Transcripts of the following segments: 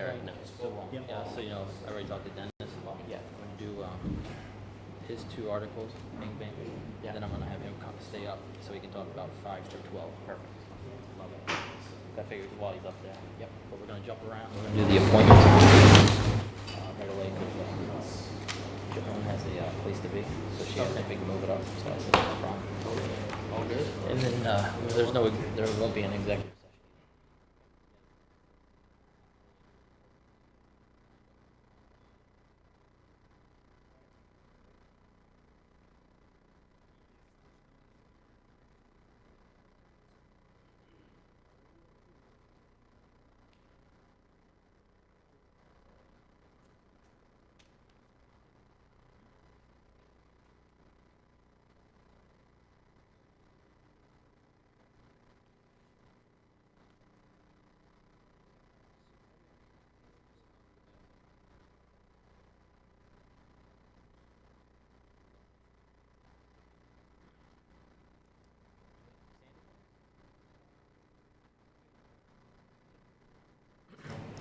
Terry, no. Yep. Yeah, so, I already talked to Dennis about, Yeah. I'm gonna do, his 2 articles, bing, bing. Yeah. Then I'm gonna have him stay up so he can talk about 5 through 12. Perfect. Love it. I figured while he's up there. Yep. But we're gonna jump around. We're gonna do the appointments right away because Joan has a place to be, so she asked if we can move it up. So I said no problem. All good. And then there won't be an executive session.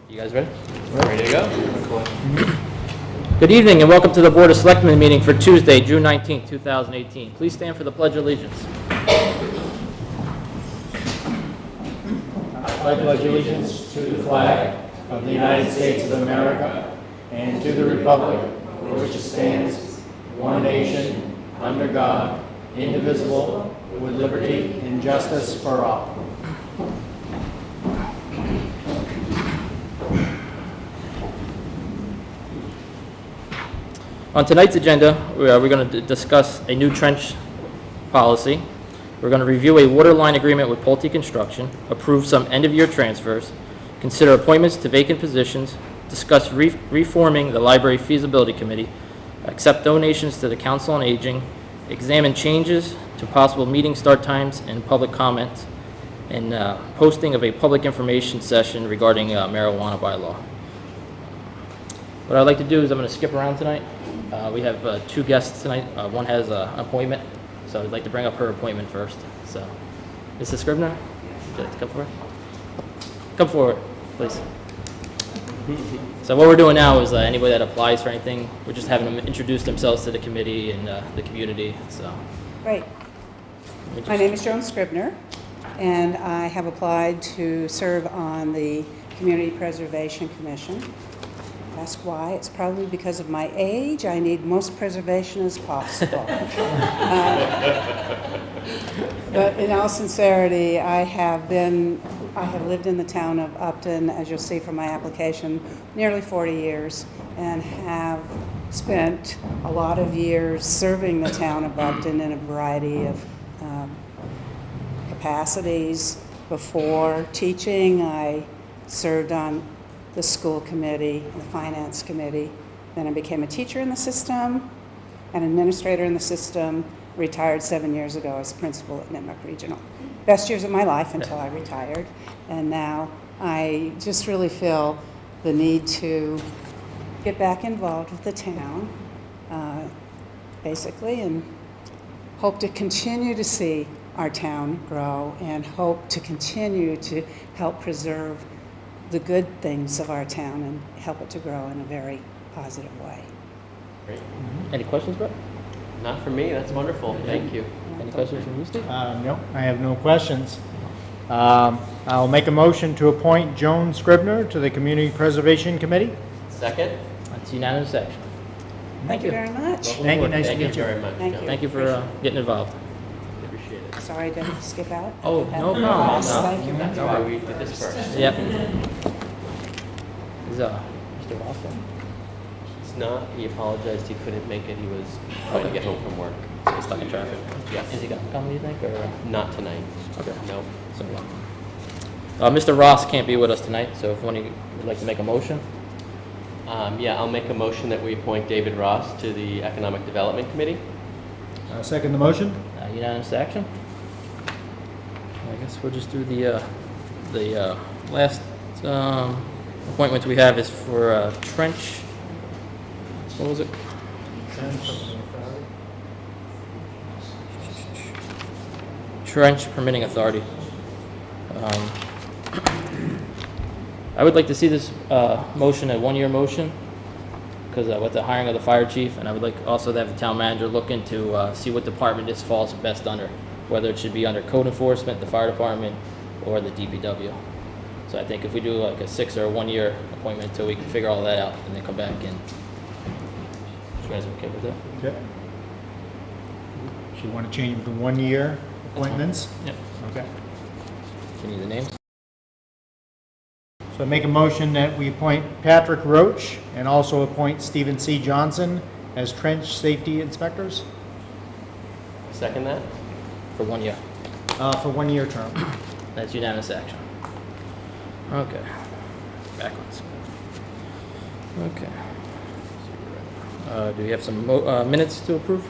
You guys ready? Ready to go? Good evening and welcome to the Board of Selectmen meeting for Tuesday, June 19th, 2018. Please stand for the Pledge of Allegiance. I pledge allegiance to the flag of the United States of America and to the republic for which it stands, one nation, under God, indivisible, with liberty and justice for all. On tonight's agenda, we're going to discuss a new trench policy. We're going to review a water line agreement with Pulte Construction, approve some end-of-year transfers, consider appointments to vacant positions, discuss reforming the Library Feasibility Committee, accept donations to the Council on Aging, examine changes to possible meeting start times and public comments, and posting of a public information session regarding marijuana bylaw. What I'd like to do is I'm going to skip around tonight. We have 2 guests tonight. One has an appointment, so I'd like to bring up her appointment first. So, Mrs. Scribner, would you like to come forward? Come forward, please. So what we're doing now is anybody that applies for anything, we're just having them introduce themselves to the committee and the community. So, Great. My name is Joan Scribner, and I have applied to serve on the Community Preservation Commission. Ask why? It's probably because of my age. I need most preservation as possible. But in all sincerity, I have lived in the town of Upton, as you'll see from my application, nearly 40 years, and have spent a lot of years serving the town of Upton in a variety of capacities. Before teaching, I served on the school committee, the finance committee. Then I became a teacher in the system, an administrator in the system, retired 7 years ago as principal at Nipmuc Regional. Best years of my life until I retired. And now I just really feel the need to get back involved with the town, basically, and hope to continue to see our town grow and hope to continue to help preserve the good things of our town and help it to grow in a very positive way. Great. any questions, Brett? Not for me. That's wonderful. Thank you. Any questions from you, Steve? No, I have no questions. I'll make a motion to appoint Joan Scribner to the Community Preservation Committee. Second. That's unanimous action. Thank you very much. Thank you. Nice to Thank you meet you. very much. Thank Joan. you. Thank you for getting involved. Appreciate it. Sorry, did I skip out? Oh, no problem. Yes, No. thank you. That's why we did this first. Yep. Is Mr. Ross there? He's not. He apologized. He couldn't make it. He was trying to get home from work. So he's stuck in traffic. Yes. Is he gonna come, do you think, or? Not tonight. Okay. No. So, Mr. Ross can't be with us tonight, so if one of you would like to make a motion. Yeah, I'll make a motion that we appoint David Ross to the Economic Development Committee. Second the motion. Unanimous action. I guess we'll just do the last appointment we have is for Trench. What was it? Trench Permitting Authority. I would like to see this motion a one-year motion, because with the hiring of the fire chief, and I would like also to have the town manager look into, see what department this falls best under, whether it should be under code enforcement, the fire department, or the DPW. So I think if we do like a 6 or a 1 year appointment until we can figure all that out, and then come back in. You guys okay with that? Okay. So you want to change the 1 year appointments? Yep. Okay. Do you need the names? So I make a motion that we appoint Patrick Roach and also appoint Stephen C. Johnson as trench safety inspectors Second that? For 1 year. for 1 year term. That's unanimous action. Okay. Backwards. Okay. Do we have some minutes to approve?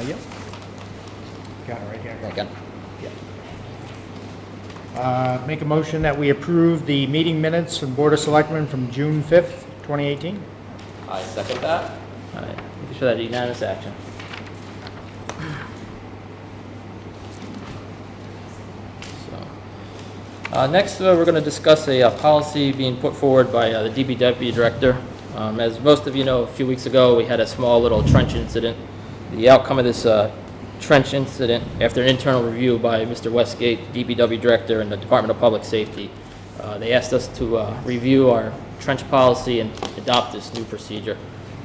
Yep. Got it right here. Second. Make a motion that we approve the meeting minutes from Board of Selectmen from June 5th, 2018. I second that. All right. Making sure that unanimous action. Next, we're going to discuss a policy being put forward by the DPW director. As most of you know, a few weeks ago, we had a small little trench incident. The outcome of this trench incident, after an internal review by Mr. Westgate, DPW director, and the Department of Public Safety, they asked us to review our trench policy and adopt this new procedure.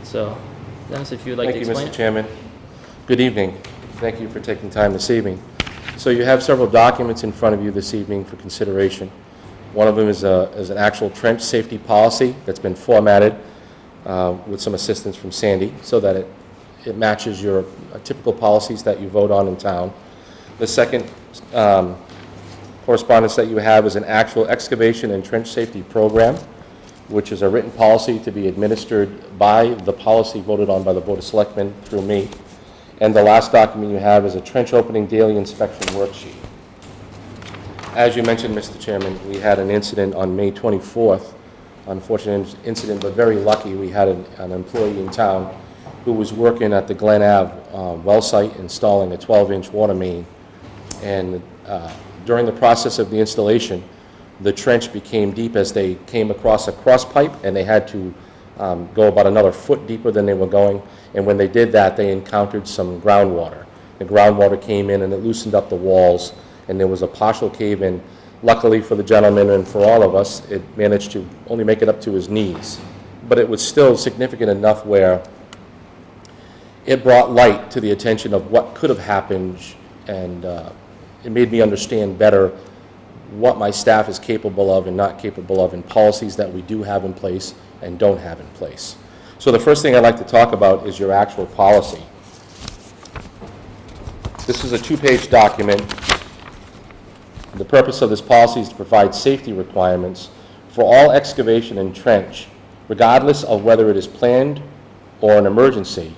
So, Dennis, if you'd like to explain. Thank you, Mr. Chairman. Good evening. Thank you for taking time this evening. So you have several documents in front of you this evening for consideration. One of them is an actual trench safety policy that's been formatted with some assistance from Sandy so that it matches your typical policies that you vote on in town. The second correspondence that you have is an actual excavation and trench safety program, which is a written policy to be administered by the policy voted on by the Board of Selectmen through me. And the last document you have is a trench opening daily inspection worksheet. As you mentioned, Mr. Chairman, we had an incident on May 24th, unfortunate incident, but very lucky. We had an employee in town who was working at the Glen Ave well site installing a 12-inch water main. And during the process of the installation, the trench became deep as they came across a cross pipe, and they had to go about another foot deeper than they were going. And when they did that, they encountered some groundwater. The groundwater came in and it loosened up the walls, and there was a partial cave-in. Luckily for the gentleman and for all of us, it managed to only make it up to his knees. But it was still significant enough where it brought light to the attention of what could have happened, and it made me understand better what my staff is capable of and not capable of, and policies that we do have in place and don't have in place. So the first thing I'd like to talk about is your actual policy. This is a 2-page document. The purpose of this policy is to provide safety requirements for all excavation and trench, regardless of whether it is planned or an emergency.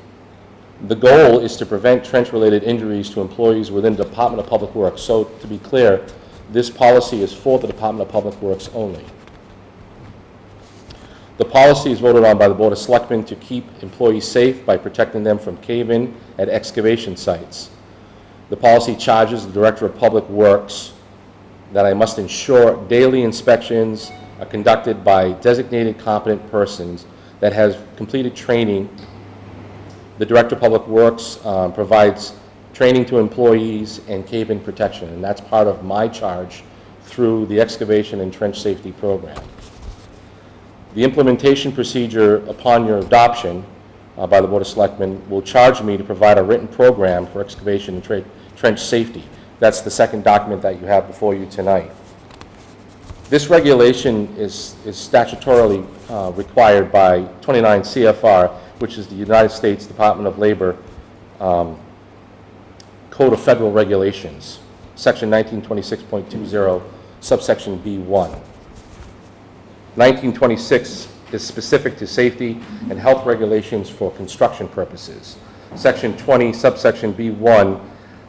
The goal is to prevent trench-related injuries to employees within the Department of Public Works. So to be clear, this policy is for the Department of Public Works only. The policy is voted on by the Board of Selectmen to keep employees safe by protecting them from cave-in at excavation sites. The policy charges the Director of Public Works that I must ensure daily inspections are conducted by designated competent persons that has completed training. The Director of Public Works provides training to employees and cave-in protection, and that's part of my charge through the excavation and trench safety program. The implementation procedure upon your adoption by the Board of Selectmen will charge me to provide a written program for excavation and trench safety. That's the second document that you have before you tonight. This regulation is statutorily required by 29 CFR, which is the United States Department of Labor Code of Federal Regulations, Section 1926.20, subsection B1. 1926 is specific to safety and health regulations for construction purposes. Section 20, subsection B1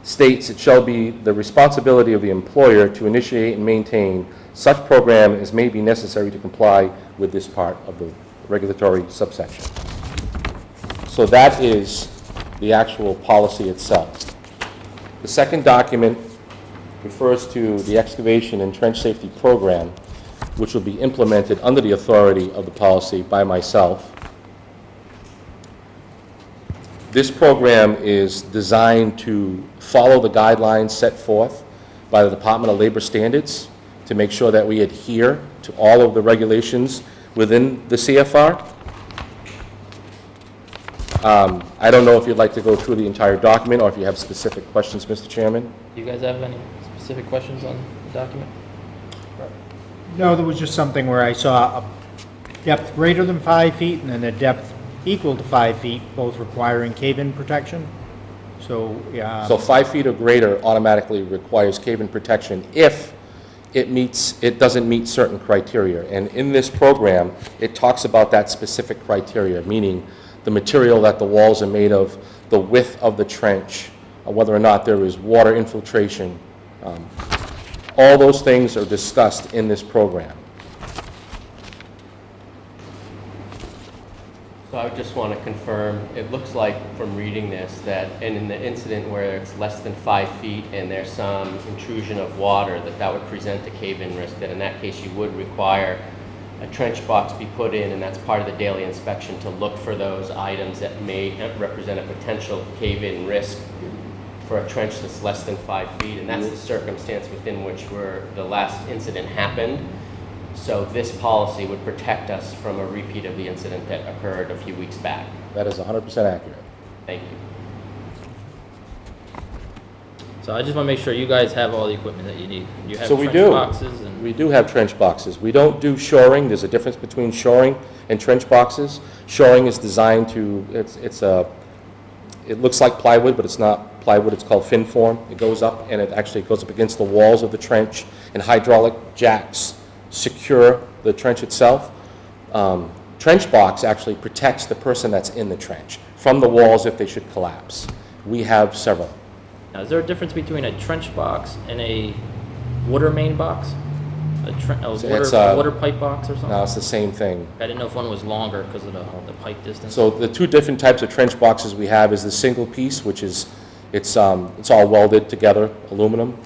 states it shall be the responsibility of the employer to initiate and maintain such program as may be necessary to comply with this part of the regulatory subsection. So that is the actual policy itself. The second document refers to the excavation and trench safety program, which will be implemented under the authority of the policy by myself. This program is designed to follow the guidelines set forth by the Department of Labor Standards to make sure that we adhere to all of the regulations within the CFR. I don't know if you'd like to go through the entire document or if you have specific questions, Mr. Chairman. Do you guys have any specific questions on the document? No, there was just something where I saw a depth greater than 5 feet and then a depth equal to 5 feet, both requiring cave-in protection. So, So 5 feet or greater automatically requires cave-in protection if it doesn't meet certain criteria. And in this program, it talks about that specific criteria, meaning the material that the walls are made of, the width of the trench, whether or not there is water infiltration. All those things are discussed in this program. So I would just want to confirm, it looks like from reading this that, and in the incident where it's less than 5 feet and there's some intrusion of water, that would present a cave-in risk, that in that case you would require a trench box be put in, and that's part of the daily inspection to look for those items that may represent a potential cave-in risk for a trench that's less than 5 feet, and that's the circumstance within which the last incident happened. So this policy would protect us from a repeat of the incident that occurred a few weeks back. That is 100% accurate. Thank you. So I just want to make sure you guys have all the equipment that you need. You have So we trench do. boxes and... We do have trench boxes. We don't do shoring. There's a difference between shoring and trench boxes. Shoring is designed to, it looks like plywood, but it's not plywood. It's called fin form. It goes up and it actually goes up against the walls of the trench, and hydraulic jacks secure the trench itself. Trench box actually protects the person that's in the trench from the walls if they should collapse. We have several. Now, is there a difference between a trench box and a water main box? A water pipe box or something? No, it's the same thing. I didn't know if one was longer because of the pipe distance. So the two different types of trench boxes we have is the single piece, which is, it's all welded together, aluminum,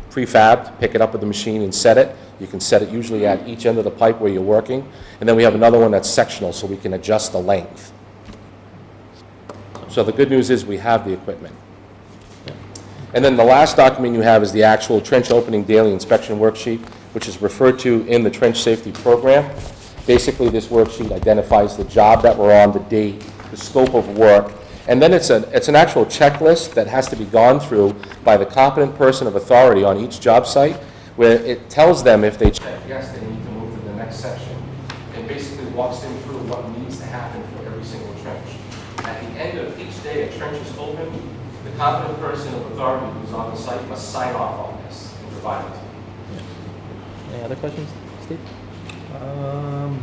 prefabbed, pick it up with the machine and set it. You can set it usually at each end of the pipe where you're working. And then we have another one that's sectional, so we can adjust the length. So the good news is we have the equipment. And then the last document you have is the actual trench opening daily inspection worksheet, which is referred to in the trench safety program. Basically, this worksheet identifies the job that we're on, the date, the scope of work, and then it's an actual checklist that has to be gone through by the competent person of authority on each job site, where it tells them if they check yes, they need to move to the next section, and basically walks them through what needs to happen for every single trench. At the end of each day a trench is open, the competent person of authority who's on the site must sign off on this and provide it to you. Any other questions, Steve?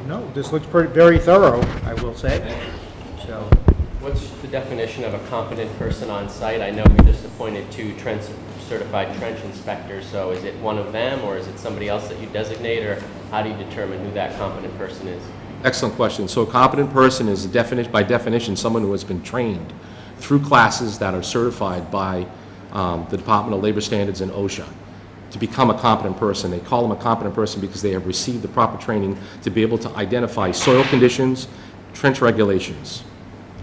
no, this looks very thorough, I will say. So, What's the definition of a competent person on site? I know we just appointed 2 certified trench inspectors, so is it one of them or is it somebody else that you designate, or how do you determine who that competent person is? Excellent question. So a competent person is by definition someone who has been trained through classes that are certified by the Department of Labor Standards and OSHA to become a competent person. They call them a competent person because they have received the proper training to be able to identify soil conditions, trench regulations,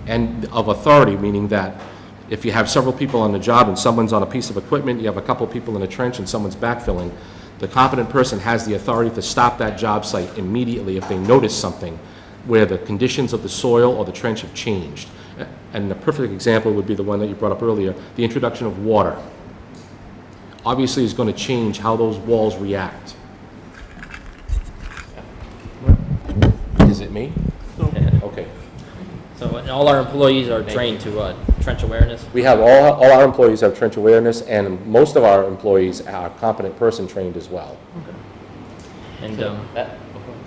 and of authority, meaning that if you have several people on the job and someone's on a piece of equipment, you have a couple people in a trench and someone's backfilling, the competent person has the authority to stop that job site immediately if they notice something where the conditions of the soil or the trench have changed. And the perfect example would be the one that you brought up earlier, the introduction of water. Obviously is going to change how those walls react. Is it me? Okay. So and all our employees are trained to trench awareness? We have all our employees have trench awareness, and most of our employees are competent person trained as well. And,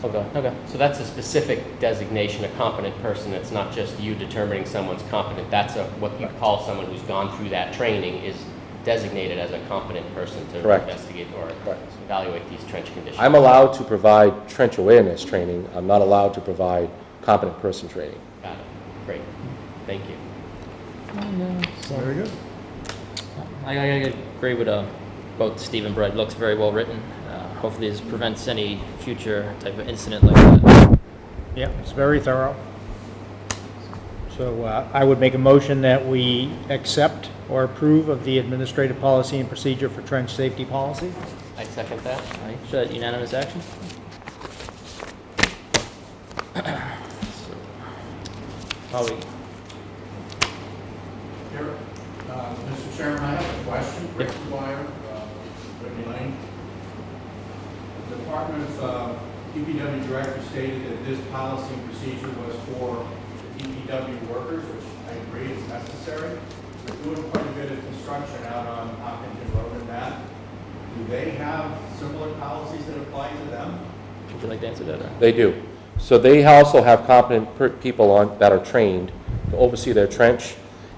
Okay. So that's a specific designation, a competent person. It's not just you determining someone's competent. That's what you call someone who's gone through that training is designated as a competent person to Correct. investigate or Correct. evaluate these trench conditions. I'm allowed to provide trench awareness training. I'm not allowed to provide competent person training. Got it. Great. Thank you. very good. I agree with both Steve and Brett, looks very well written. Hopefully this prevents any future type of incident like that. Yeah, it's very thorough. So I would make a motion that we accept or approve of the administrative policy and procedure for trench safety policy. I second that. All right, is that unanimous action? Probably. Here, Mr. Chairman, I have a question. Rick Dwyer, Whitney Lane. The Department of DPW Director stated that this policy and procedure was for the DPW workers, which I agree is necessary. We're doing quite a bit of construction out on Hopkinton Road and that. Do they have similar policies that apply to them? Would you like to answer that? Or? They do. So they also have competent people that are trained to oversee their trench.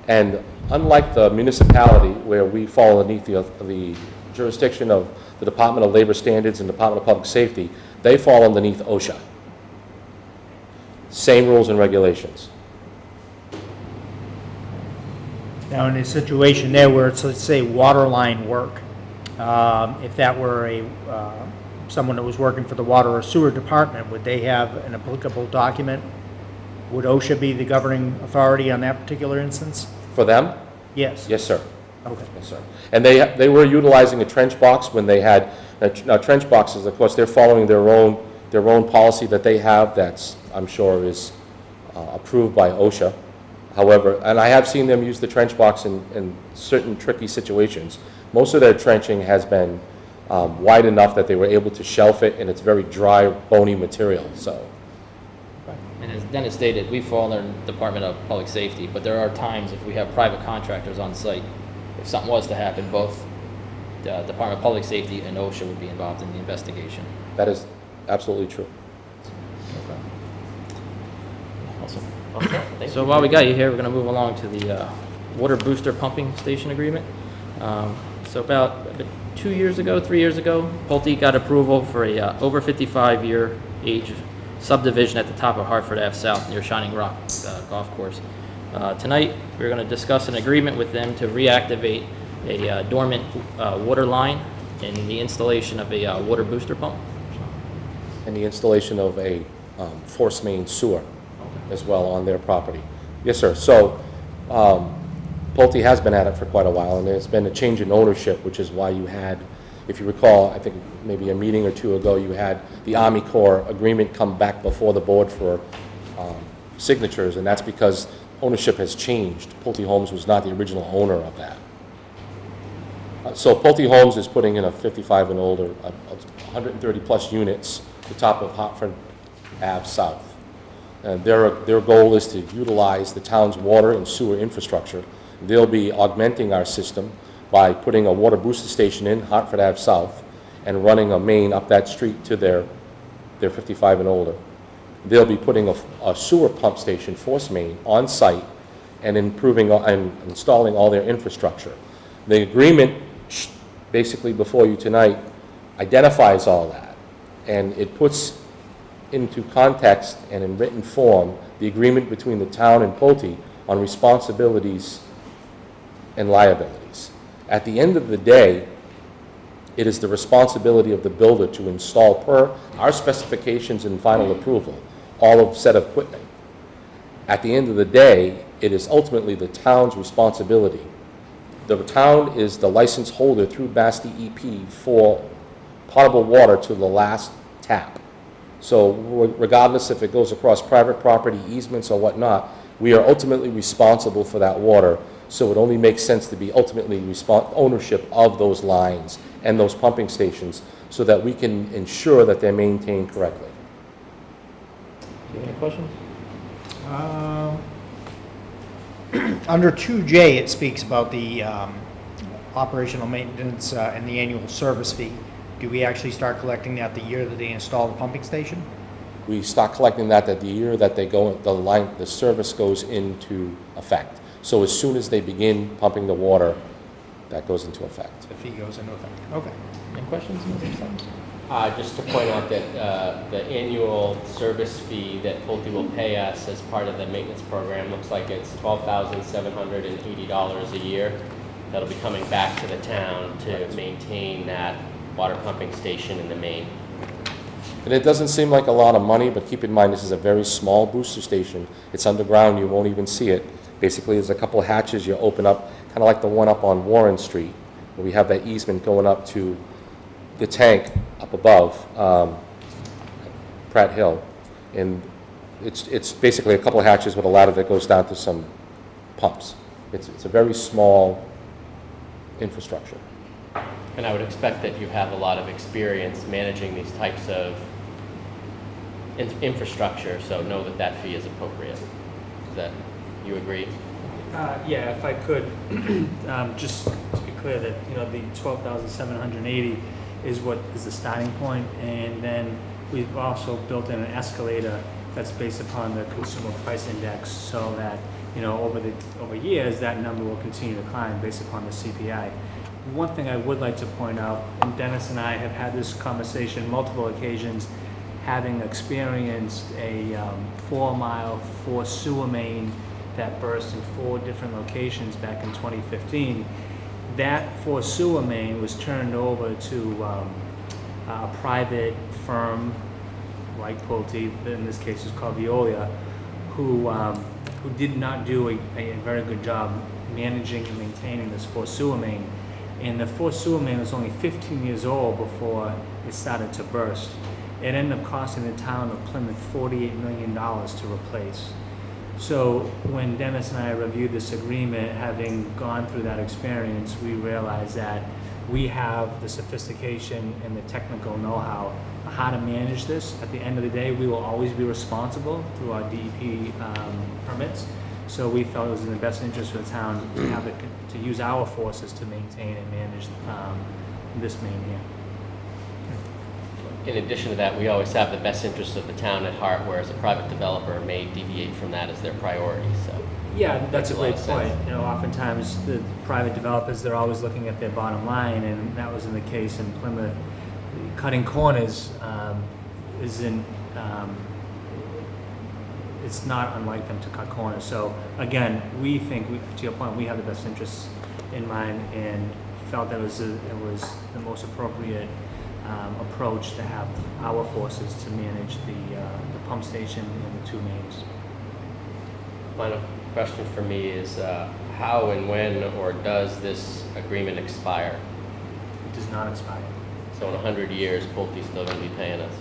And unlike the municipality, where we fall underneath the jurisdiction of the Department of Labor Standards and Department of Public Safety, they fall underneath OSHA. Same rules and regulations. Now, in a situation there where it's, let's say, water line work, if that were someone that was working for the water or sewer department, would they have an applicable document? Would OSHA be the governing authority on that particular instance? For them? Yes. Yes, sir. Okay. Yes, sir. And they were utilizing a trench box when they had, now trench boxes, of course, they're following their own policy that they have that's, I'm sure, is approved by OSHA. However, and I have seen them use the trench box in certain tricky situations. Most of their trenching has been wide enough that they were able to shelf it, and it's very dry, bony material, so. And as Dennis stated, we fall under the Department of Public Safety, but there are times if we have private contractors on site, if something was to happen, both the Department of Public Safety and OSHA would be involved in the investigation. That is absolutely true. Awesome. Okay, thank So you. while we got you here, we're going to move along to the water booster pumping station agreement. So about 3 years ago, Pulte got approval for a over 55-year age subdivision at the top of Hartford Ave South near Shining Rock Golf Course. Tonight, we're going to discuss an agreement with them to reactivate a dormant water line and the installation of a water booster pump. And the installation of a force main sewer as well on their property. Yes, sir. So Pulte has been at it for quite a while, and there's been a change in ownership, which is why you had, if you recall, I think maybe a meeting or two ago, you had the Army Corps agreement come back before the board for signatures, and that's because ownership has changed. Pulte Homes was not the original owner of that. So Pulte Homes is putting in a 55 and older, 130 plus units, the top of Hartford Ave South. And their goal is to utilize the town's water and sewer infrastructure. They'll be augmenting our system by putting a water booster station in Hartford Ave South and running a main up that street to their 55 and older. They'll be putting a sewer pump station, force main, on site and improving and installing all their infrastructure. The agreement, basically before you tonight, identifies all that, and it puts into context and in written form the agreement between the town and Pulte on responsibilities and liabilities. At the end of the day, it is the responsibility of the builder to install, per our specifications and final approval, all of said equipment. At the end of the day, it is ultimately the town's responsibility. The town is the license holder through Mass DEP for potable water to the last tap. So regardless if it goes across private property, easements or whatnot, we are ultimately responsible for that water. So it only makes sense to be ultimately ownership of those lines and those pumping stations so that we can ensure that they're maintained correctly. Do you have any questions? Under 2J, it speaks about the operational maintenance and the annual service fee. Do we actually start collecting that the year that they install the pumping station? We start collecting that the year that they go, the service goes into effect. So as soon as they begin pumping the water, that goes into effect. The fee goes into effect. Okay. Any questions, Mr. Stems? Just to point out that the annual service fee that Pulte will pay us as part of the maintenance program looks like it's $12,780 a year. that'll be coming back to the town to maintain that water pumping station in the main. And it doesn't seem like a lot of money, but keep in mind, this is a very small booster station. It's underground, you won't even see it. Basically, there's a couple of hatches you open up, kind of like the one up on Warren Street, where we have that easement going up to the tank up above, Pratt Hill. And it's basically a couple of hatches with a ladder that goes down to some pumps. It's a very small infrastructure. And I would expect that you have a lot of experience managing these types of infrastructure, so know that that fee is appropriate. Is that, you agree? Yeah, if I could, just to be clear that, you know, the 12,780 is what is the starting point, and then we've also built in an escalator that's based upon the consumer price index, so that, you know, over years, that number will continue to climb based upon the CPI. One thing I would like to point out, and Dennis and I have had this conversation multiple occasions, having experienced a 4-mile, 4 sewer main that burst in 4 different locations back in 2015. That 4 sewer main was turned over to a private firm like Pulte, in this case is called Veolia, who did not do a very good job managing and maintaining this 4 sewer main. And the 4 sewer main was only 15 years old before it started to burst. It ended up costing the town of Plymouth $48 million to replace. So when Dennis and I reviewed this agreement, having gone through that experience, we realized that we have the sophistication and the technical know-how on how to manage this. At the end of the day, we will always be responsible through our DEP permits. So we felt it was in the best interest of the town to have it, to use our forces to maintain and manage this main here. In addition to that, we always have the best interest of the town at heart, whereas a private developer may deviate from that as their priority, so. Yeah, that's a great Makes a lot of point. sense. You know, oftentimes the private developers, they're always looking at their bottom line, and that was in the case in Plymouth. Cutting corners isn't, it's not unlike them to cut corners. So again, we think, to your point, we have the best interests in mind and felt that it was the most appropriate approach to have our forces to manage the pump station and the 2 mains. Final question for me is how and when or does this agreement expire? It does not expire. So in 100 years, Pulte's still going to be paying us?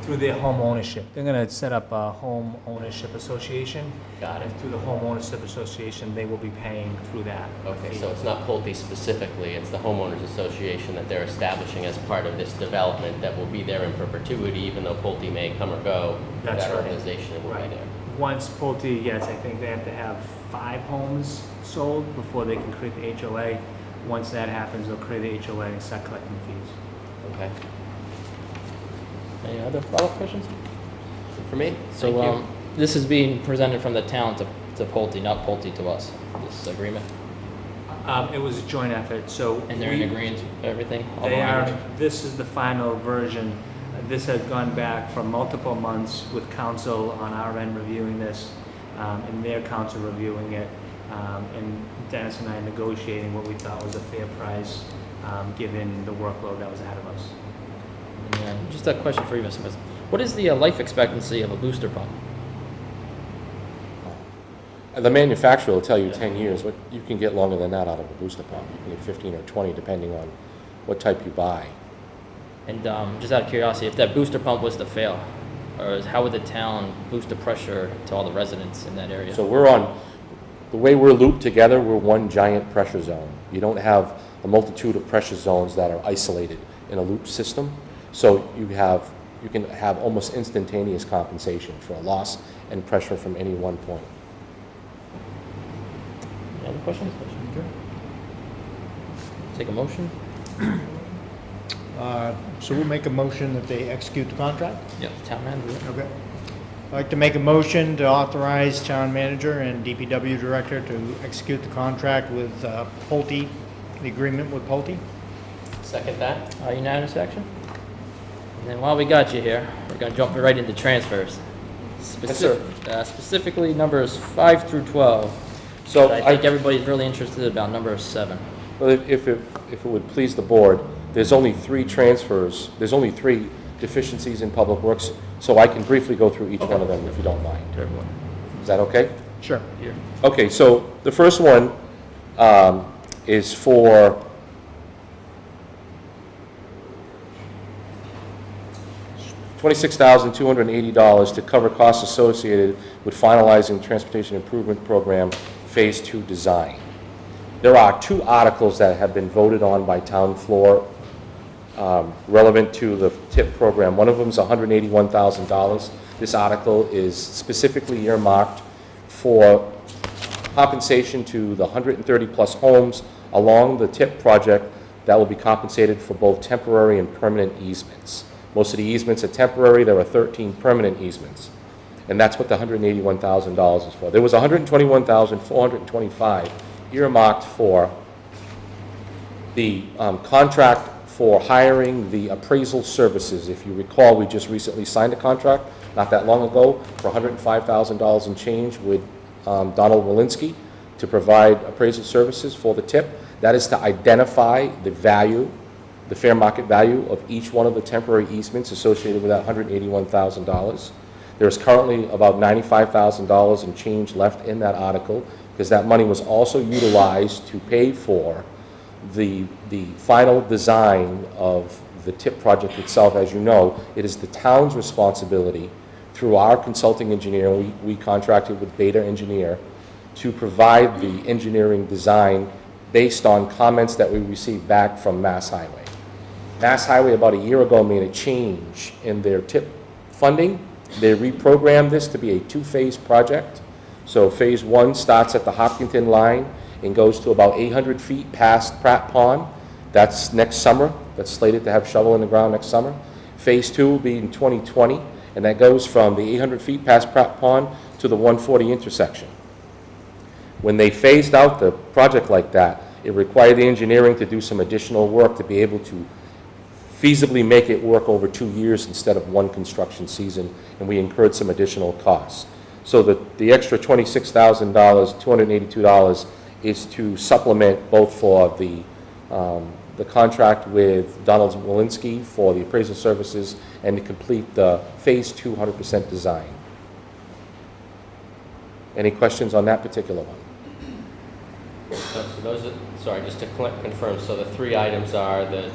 Through their home ownership. They're going to set up a home ownership association. Got it. And through the home ownership association, they will be paying through that. Okay, fee. so it's not Pulte specifically, it's the homeowners association that they're establishing as part of this development that will be there in perpetuity, even though Pulte may come or go. That's that right. organization will Right. be there. Once Pulte, yes, I think they have to have 5 homes sold before they can create the HOA. Once that happens, they'll create the HOA and start collecting fees. Okay. Any other follow-up questions? For me? So, Thank you. this is being presented from the town to Pulte, not Pulte to us, this agreement? It was a joint effort, so. And they're in we- agreement with everything? all the They are, language? this is the final version. This has gone back for multiple months with council on our end reviewing this, and their council reviewing it, and Dennis and I negotiating what we thought was a fair price, given the workload that was ahead of us. And just a question for you, Mr. President. What is the life expectancy of a booster pump? The manufacturer will tell you 10 years, but you can get longer than that out of a booster pump. You can get 15 or 20, depending on what type you buy. And just out of curiosity, if that booster pump was to fail, how would the town boost the pressure to all the residents in that area? So the way we're looped together, we're one giant pressure zone. You don't have a multitude of pressure zones that are isolated in a loop system. So you can have almost instantaneous compensation for a loss and pressure from any one point. Any other questions? Take a motion? So we'll make a motion that they execute the contract? Yep. Town manager? Okay. I'd like to make a motion to authorize town manager and DPW director to execute the contract with Pulte, the agreement with Pulte. Second that? Unanimous action? And then while we got you here, we're going to jump right into transfers. sir. Specifically numbers 5 through 12. So But I think everybody's really interested about number 7. Well, if it would please the board, there's only 3 transfers, there's only 3 deficiencies in Public Works, so I can briefly go through each one of them if you don't mind. To everyone. Is that okay? Sure. Here. Okay, so the first one is for $26,280 to cover costs associated with finalizing the Transportation Improvement Program Phase 2 design. There are 2 articles that have been voted on by town floor relevant to the TIP program. One of them is $181,000. This article is specifically earmarked for compensation to the 130-plus homes along the TIP project that will be compensated for both temporary and permanent easements. Most of the easements are temporary. There are 13 permanent easements, and that's what the $181,000 is for. There was $121,425 earmarked for the contract for hiring the appraisal services. If you recall, we just recently signed a contract not that long ago for $105,000 and change with Donald Walensky to provide appraisal services for the TIP. That is to identify the value, the fair market value of each one of the temporary easements associated with that $181,000. There is currently about $95,000 and change left in that article because that money was also utilized to pay for the final design of the TIP project itself. As you know, it is the town's responsibility through our consulting engineer. We contracted with Beta Engineer to provide the engineering design based on comments that we received back from Mass Highway. Mass Highway about a year ago made a change in their TIP funding. They reprogrammed this to be a 2-phase project. So phase 1 starts at the Hopkinton line and goes to about 800 feet past Pratt Pond. That's next summer. That's slated to have shovel in the ground next summer. Phase 2 will be in 2020, and that goes from the 800 feet past Pratt Pond to the 140 intersection. When they phased out the project like that, it required the engineering to do some additional work to be able to feasibly make it work over 2 years instead of 1 construction season, and we incurred some additional costs. So the extra $26,000, $282, is to supplement both for the contract with Donald Walensky for the appraisal services and to complete the Phase 2 100% design. Any questions on that particular one? So those are, sorry, just to confirm, so the 3 items are the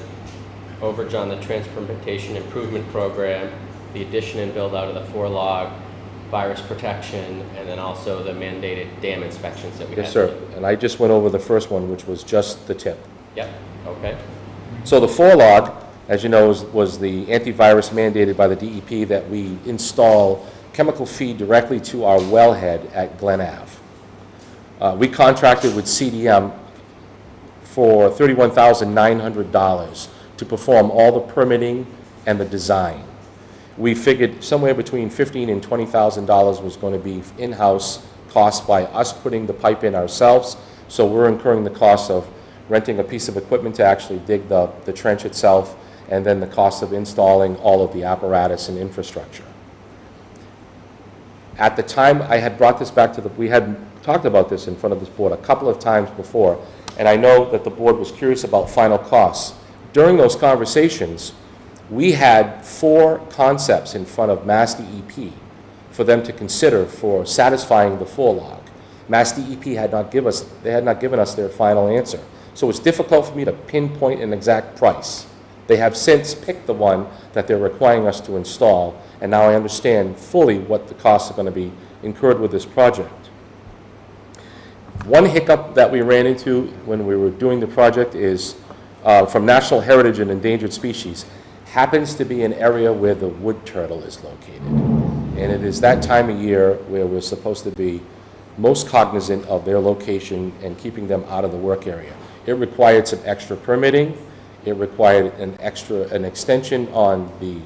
overage on the Transportation Improvement Program, the addition and build out of the 4-log, virus protection, and then also the mandated dam inspections that we had. Yes, sir. And I just went over the first one, which was just the TIP. Yep, okay. So the 4-log, as you know, was the antivirus mandated by the DEP that we install chemical feed directly to our wellhead at Glen Ave. We contracted with CDM for $31,900 to perform all the permitting and the design. We figured somewhere between $15,000 and $20,000 was going to be in-house cost by us putting the pipe in ourselves. So we're incurring the cost of renting a piece of equipment to actually dig the trench itself, and then the cost of installing all of the apparatus and infrastructure. At the time, I had brought this back to we had talked about this in front of this board a couple of times before, and I know that the board was curious about final costs. During those conversations, we had 4 concepts in front of Mass DEP for them to consider for satisfying the 4-log. Mass DEP had not given us their final answer. So it's difficult for me to pinpoint an exact price. They have since picked the one that they're requiring us to install, and now I understand fully what the costs are going to be incurred with this project. One hiccup that we ran into when we were doing the project is from National Heritage and Endangered Species. Happens to be an area where the wood turtle is located. And it is that time of year where we're supposed to be most cognizant of their location and keeping them out of the work area. It required some extra permitting. It required an extension on the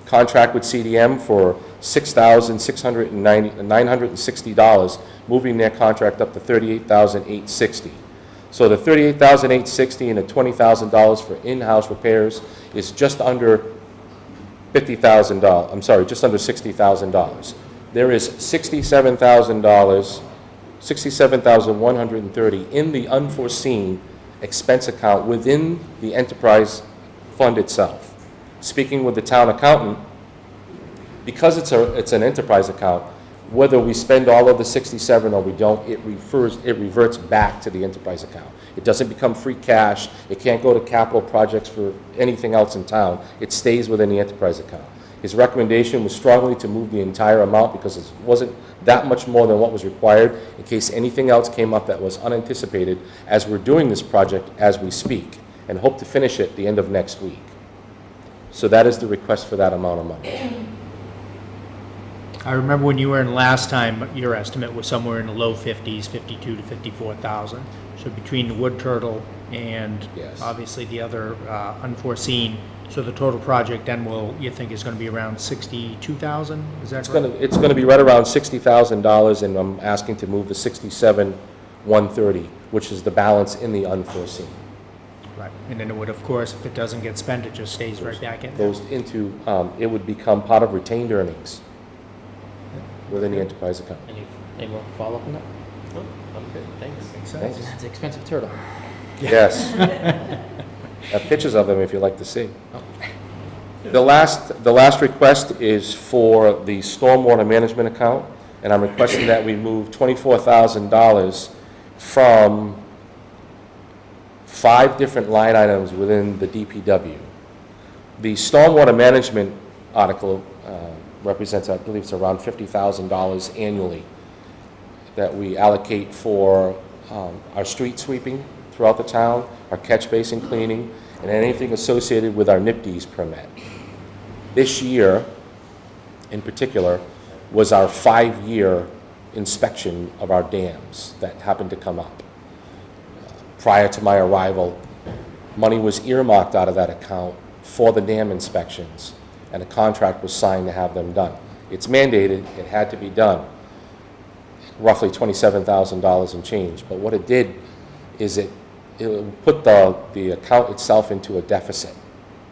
contract with CDM for $6,960, moving their contract up to $38,860. So the $38,860 and the $20,000 for in-house repairs is just under $50,000. I'm sorry, just under $60,000. There is $67,130 in the unforeseen expense account within the enterprise fund itself. Speaking with the town accountant, because it's an enterprise account, whether we spend all of the 67 or we don't, it reverts back to the enterprise account. It doesn't become free cash. It can't go to capital projects for anything else in town. It stays within the enterprise account. His recommendation was strongly to move the entire amount because it wasn't that much more than what was required in case anything else came up that was unanticipated as we're doing this project as we speak, and hope to finish it the end of next week. So that is the request for that amount of money. I remember when you were in last time, your estimate was somewhere in the low 50s, 52 to 54,000. So between the wood turtle and Yes. obviously the other unforeseen, so the total project then you think is going to be around 62,000? Is that correct? It's going to be right around $60,000, and I'm asking to move the 67,130, which is the balance in the unforeseen. Right. And then it would, of course, if it doesn't get spent, it just stays right back in there. Goes into, it would become part of retained earnings within the enterprise account. Any more follow-up on that? No, I'm good, thanks. Thanks. That's an expensive turtle. Yes. I have pictures of them if you'd like to see. The last request is for the stormwater management account, and I'm requesting that we move $24,000 from 5 different line items within the DPW. The stormwater management article represents, I believe it's around $50,000 annually that we allocate for our street sweeping throughout the town, our catch basin cleaning, and anything associated with our NIPD's permit. This year, in particular, was our 5-year inspection of our dams that happened to come up. Prior to my arrival, money was earmarked out of that account for the dam inspections, and a contract was signed to have them done. It's mandated, it had to be done, roughly $27,000 and change. But what it did is it put the account itself into a deficit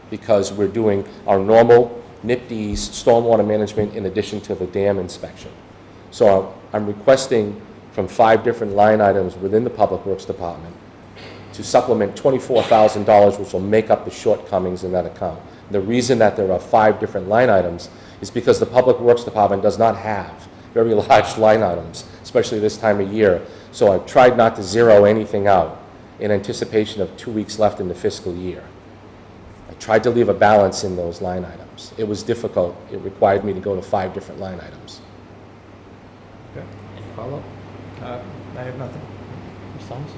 because we're doing our normal NIPD's stormwater management in addition to the dam inspection. So I'm requesting from 5 different line items within the Public Works Department to supplement $24,000, which will make up the shortcomings in that account. The reason that there are 5 different line items is because the Public Works Department does not have very large line items, especially this time of year. So I've tried not to zero anything out in anticipation of 2 weeks left in the fiscal year. I tried to leave a balance in those line items. It was difficult. It required me to go to 5 different line items. Any follow-up? I have nothing. Ms. Thomas?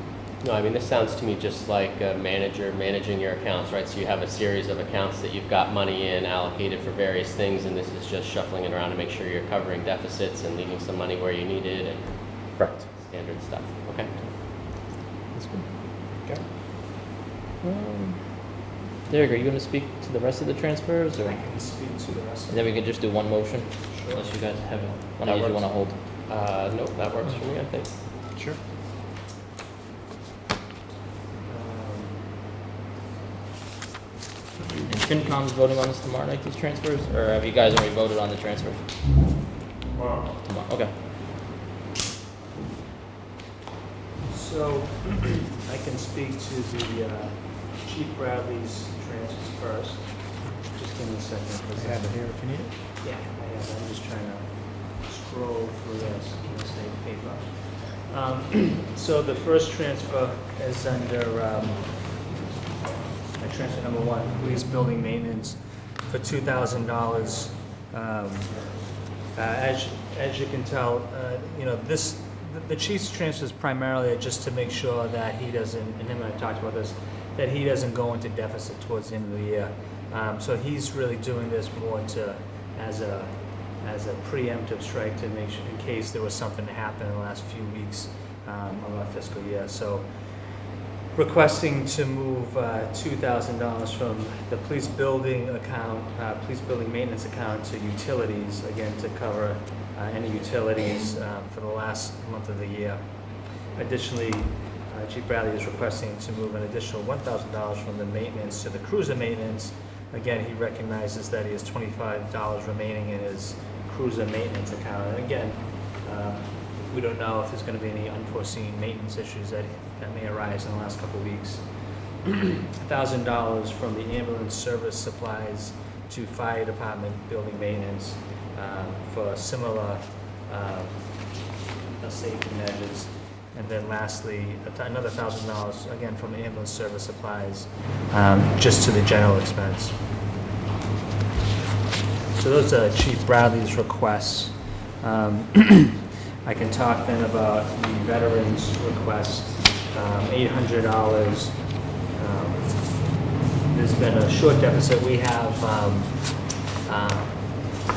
No, I mean, this sounds to me just like a manager managing your accounts, right? So you have a series of accounts that you've got money in allocated for various things, and this is just shuffling it around to make sure you're covering deficits and leaving some money where you need it and Correct. standard stuff. Okay. That's good. Okay. Derek, are you going to speak to the rest of the transfers, or? I can speak to the rest And of then we could just do one motion, unless you guys have one of these you want to hold. Nope, that works for me, I think. Sure. And FinCom's voting on this tomorrow night, these transfers, or have you guys already voted on the transfers? Tomorrow, okay. So, I can speak to the Chief Bradley's transfers first. Just give me a second. I 'cause have it here if you need it. Yeah, I have. I'm just trying to scroll through this in the same paper. So the first transfer is under transfer number 1, police building maintenance for $2,000. As you can tell, the chief's transfer is primarily just to make sure that he doesn't, and him and I talked about this, that he doesn't go into deficit towards the end of the year. So he's really doing this more as a preemptive strike to make sure in case there was something to happen in the last few weeks of our fiscal year. So requesting to move $2,000 from the police building account, police building maintenance account to utilities, again, to cover any utilities for the last month of the year. Additionally, Chief Bradley is requesting to move an additional $1,000 from the maintenance to the cruiser maintenance. Again, he recognizes that he has $25 remaining in his cruiser maintenance account. And again, we don't know if there's going to be any unforeseen maintenance issues that may arise in the last couple of weeks. $1,000 from the ambulance service supplies to fire department building maintenance for similar safety measures. And then lastly, another $1,000, again, from the ambulance service supplies, just to the general expense. So those are Chief Bradley's requests. I can talk then about the veterans' request, $800. There's been a short deficit. We have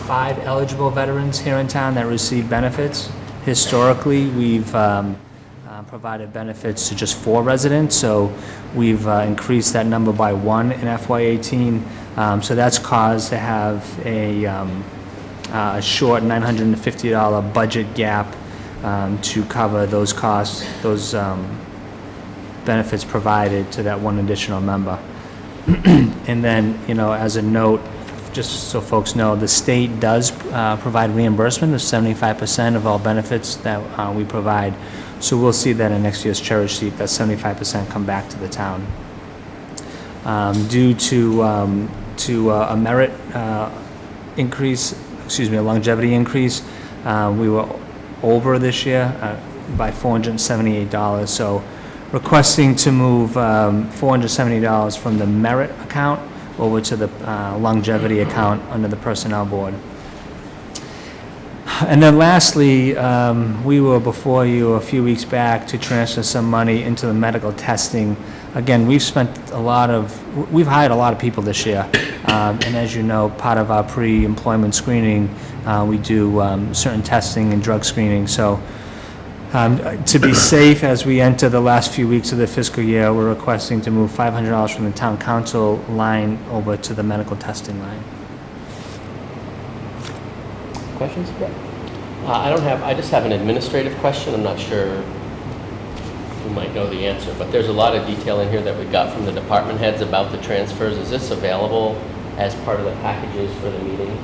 5 eligible veterans here in town that receive benefits. Historically, we've provided benefits to just 4 residents, so we've increased that number by 1 in FY18. So that's caused to have a short $950 budget gap to cover those costs, those benefits provided to that 1 additional member. And then, as a note, just so folks know, the state does provide reimbursement of 75% of all benefits that we provide. So we'll see that in next year's cherry sheet, that 75% come back to the town. Due to a merit increase, a longevity increase, we were over this year by $478. So requesting to move $470 from the merit account over to the longevity account under the personnel board. And then lastly, we were before you a few weeks back to transfer some money into the medical testing. Again, we've hired a lot of people this year. And as you know, part of our pre-employment screening, we do certain testing and drug screening. So to be safe as we enter the last few weeks of the fiscal year, we're requesting to move $500 from the town council line over to the medical testing line. Questions? I just have an administrative question. I'm not sure who might know the answer, but there's a lot of detail in here that we got from the department heads about the transfers. Is this available as part of the packages for the meeting,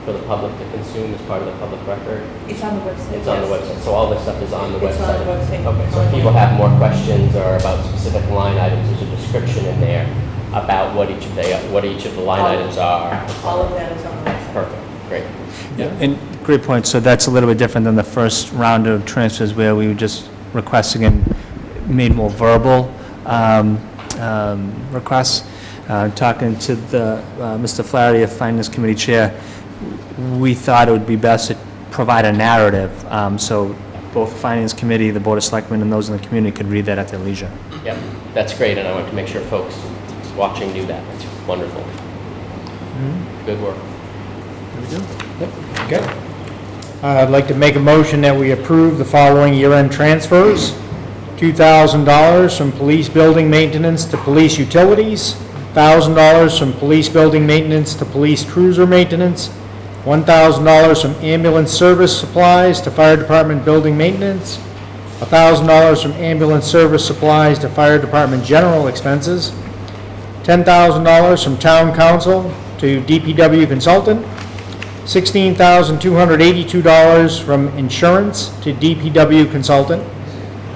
for the public to consume as part of the public record? It's on the website. It's on the website, so all this stuff is on the website? It's on the website. Okay, so if people have more questions or about specific line items, there's a description in there about what each of the line items are. All of that is on the website. Perfect, great. And great point. So that's a little bit different than the first round of transfers where we were just requesting and made more verbal requests. Talking to Mr. Flaherty, of Finance Committee Chair, we thought it would be best to provide a narrative, so both the Finance Committee, the Board of Selectmen, and those in the community could read that at their leisure. Yep, that's great, and I want to make sure folks watching knew that. That's wonderful. Good work. Okay. I'd like to make a motion that we approve the following year-end transfers. $2,000 from police building maintenance to police utilities, $1,000 from police building maintenance to police cruiser maintenance, $1,000 from ambulance service supplies to fire department building maintenance, $1,000 from ambulance service supplies to fire department general expenses, $10,000 from town council to DPW consultant, $16,282 from insurance to DPW consultant,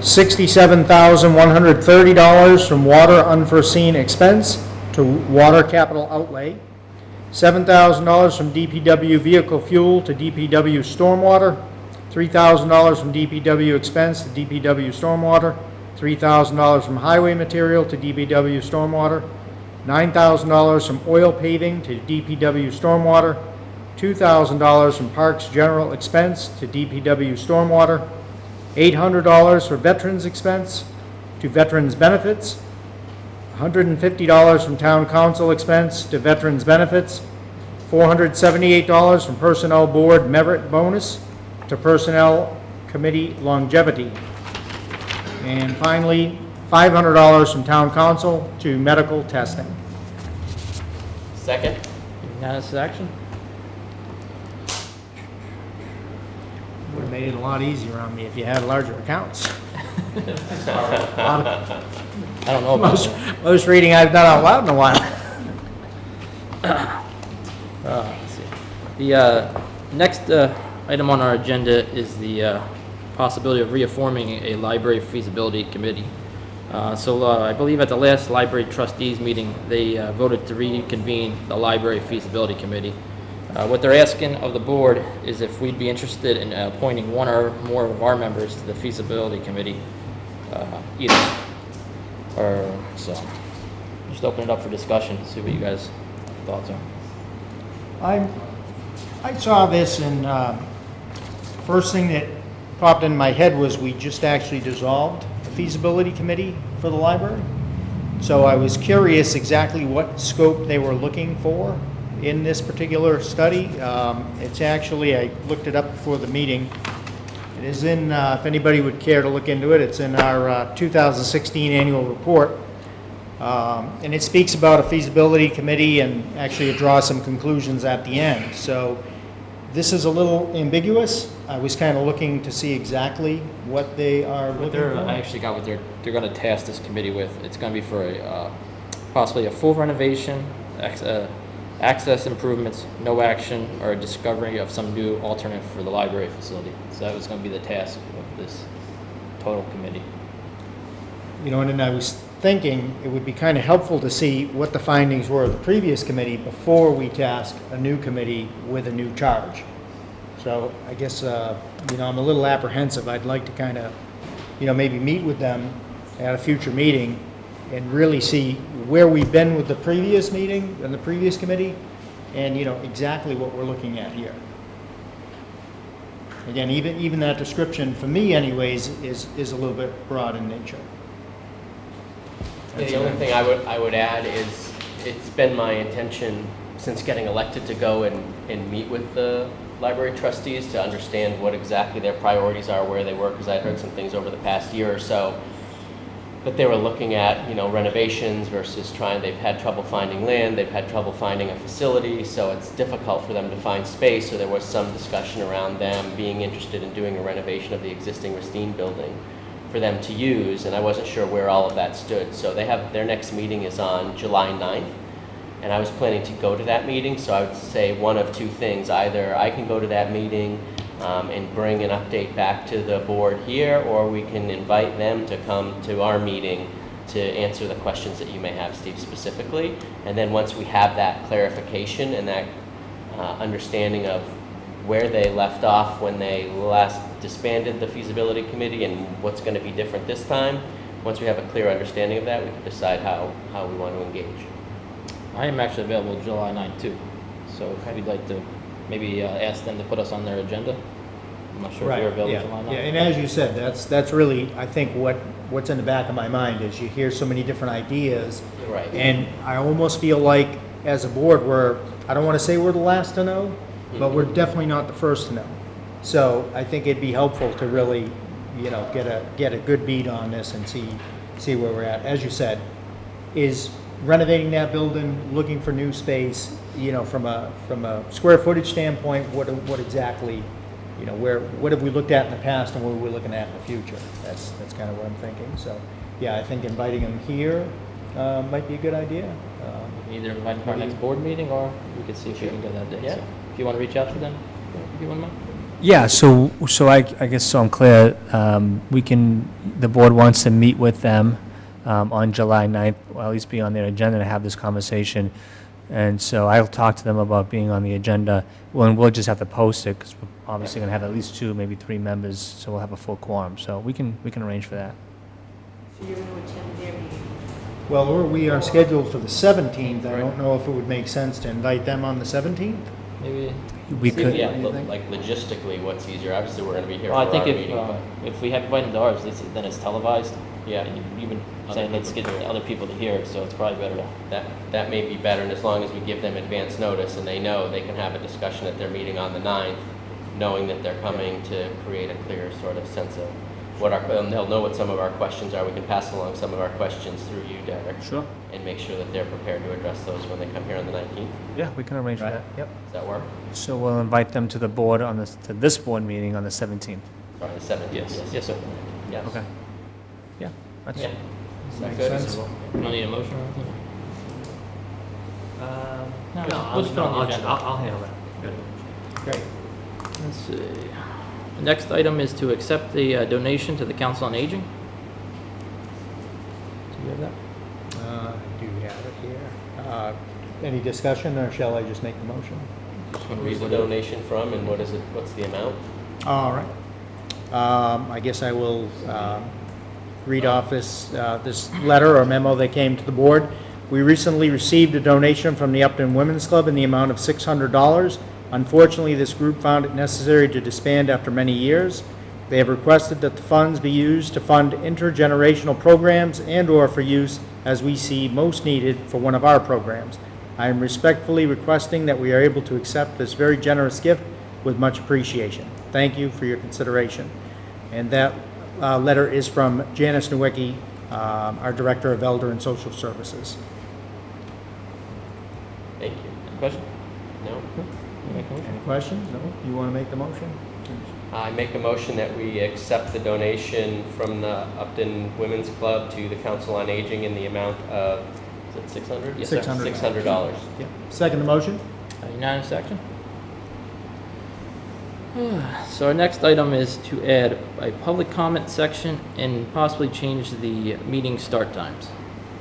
$67,130 from water unforeseen expense to water capital outlay, $7,000 from DPW vehicle fuel to DPW stormwater, $3,000 from DPW expense to DPW stormwater, $3,000 from highway material to DPW stormwater, $9,000 from oil paving to DPW stormwater, $2,000 from parks general expense to DPW stormwater, $800 for veterans expense to veterans benefits, $150 from town council expense to veterans benefits, $478 from personnel board merit bonus to personnel committee longevity, and finally $500 from town council to medical testing. Second? Unanimous action? Would have made it a lot easier on me if you had larger accounts. I don't know about that. Most reading I've done out loud in a while. Let's see. The next item on our agenda is the possibility of reaffirming a library feasibility committee. I believe at the last library trustees meeting, they voted to reconvene the library feasibility committee. What they're asking of the board is if we'd be interested in appointing one or more of our members to the feasibility committee, just open it up for discussion, see what you guys' thoughts are. I saw this and first thing that popped in my head was we just actually dissolved the feasibility committee for the library. So I was curious exactly what scope they were looking for in this particular study. It's actually, I looked it up before the meeting. It is in, if anybody would care to look into it, it's in our 2016 annual report. And it speaks about a feasibility committee and actually it draws some conclusions at the end. So this is a little ambiguous. I was kind of looking to see exactly what they are looking for. I actually got what they're going to task this committee with. It's going to be for possibly a full renovation, access improvements, no action, or a discovery of some new alternative for the library facility. So that was going to be the task of this total committee. You know, and then I was thinking it would be kind of helpful to see what the findings were of the previous committee before we task a new committee with a new charge. So I guess, you know, I'm a little apprehensive. I'd like to kind of, you know, maybe meet with them at a future meeting and really see where we've been with the previous meeting and the previous committee and, you know, exactly what we're looking at here. Again, even that description, for me anyways, is a little bit broad in nature. The only thing I would add is it's been my intention since getting elected to go and meet with the library trustees to understand what exactly their priorities are, where they were, because I'd heard some things over the past year or so that they were looking at, you know, renovations versus they've had trouble finding land, they've had trouble finding a facility, so it's difficult for them to find space. So there was some discussion around them being interested in doing a renovation of the existing Racine building for them to use, and I wasn't sure where all of that stood. So they have, their next meeting is on July 9th, and I was planning to go to that meeting, so I would say one of two things. Either I can go to that meeting and bring an update back to the board here, or we can invite them to come to our meeting to answer the questions that you may have, Steve, specifically. And then once we have that clarification and that understanding of where they left off when they last disbanded the feasibility committee and what's going to be different this time, once we have a clear understanding of that, we can decide how we want to engage. I am actually available July 9th too, so if we'd like to maybe ask them to put us on their agenda. I'm not sure if you're available July 9th. Yeah, and as you said, that's really, I think, what's in the back of my mind is you hear so many different ideas. Right. And I almost feel like, as a board, I don't want to say we're the last to know, but we're definitely not the first to know. So I think it'd be helpful to really, you know, get a good beat on this and see where we're at. As you said, is renovating that building, looking for new space, you know, from a square footage standpoint, what exactly, you know, what have we looked at in the past and what are we looking at in the future? That's kind of what I'm thinking. So, yeah, I think inviting them here might be a good idea. We can either invite them to our next board meeting, or we could see if we can go that day. Yeah. So if you want to reach out to them, if you wouldn't mind. Yeah, so I guess so I'm clear, the board wants to meet with them on July 9th, or at least be on their agenda to have this conversation. And so I'll talk to them about being on the agenda. Well, and we'll just have to post it, because we're obviously going to have at least 2, maybe 3 members, so we'll have a full quorum. So we can arrange for that. So you're going to attend their meeting? Well, we are scheduled for the 17th. I don't know if it would make sense to invite them on the 17th. Maybe. We see if could- Yeah, What do you think? like logistically, what's easier? Obviously, we're going to be here Well, I for think our meeting, but if we have invited to ours, then it's televised. yeah, And you've been Other saying let's people get do it. other people to hear it, so it's probably better to. that may be better, and as long as we give them advance notice and they know they can have a discussion at their meeting on the 9th, knowing that they're coming to create a clear sort of sense of what they'll know what some of our questions are. We can pass along some of our questions through you, Derek. Sure. And make sure that they're prepared to address those when they come here on the 19th. Yeah, we can arrange for Right. that. Yep. Does that work? So we'll invite them to the board to this board meeting on the 17th. On the 17th? Yes, sir. Yes. Okay. Yeah. That's Yeah. Makes Good. sense. You don't need a motion or anything? No, we'll just put it on the agenda. I'll handle that. Good. Great. Let's see. Next item is to accept the donation to the Council on Aging. Do you have that? I do have it here. Any discussion, or shall I just make the motion? Who's the donation from and what is it, what's the amount? All right. I guess I will read off this letter or memo that came to the board. We recently received a donation from the Upton Women's Club in the amount of $600. Unfortunately, this group found it necessary to disband after many years. They have requested that the funds be used to fund intergenerational programs and/or for use as we see most needed for one of our programs. I am respectfully requesting that we are able to accept this very generous gift with much appreciation. Thank you for your consideration. And that letter is from Janice Nowicki, our Director of Elder and Social Services. Thank you. Any question? No? You make a motion? Any questions? No? You want to make the motion? I make a motion that we accept the donation from the Upton Women's Club to the Council on Aging in the amount of, is it 600? Yes, sir. $600. $600. Yeah. Second the motion? Unanimous action? So our next item is to add a public comment section and possibly change the meeting start times.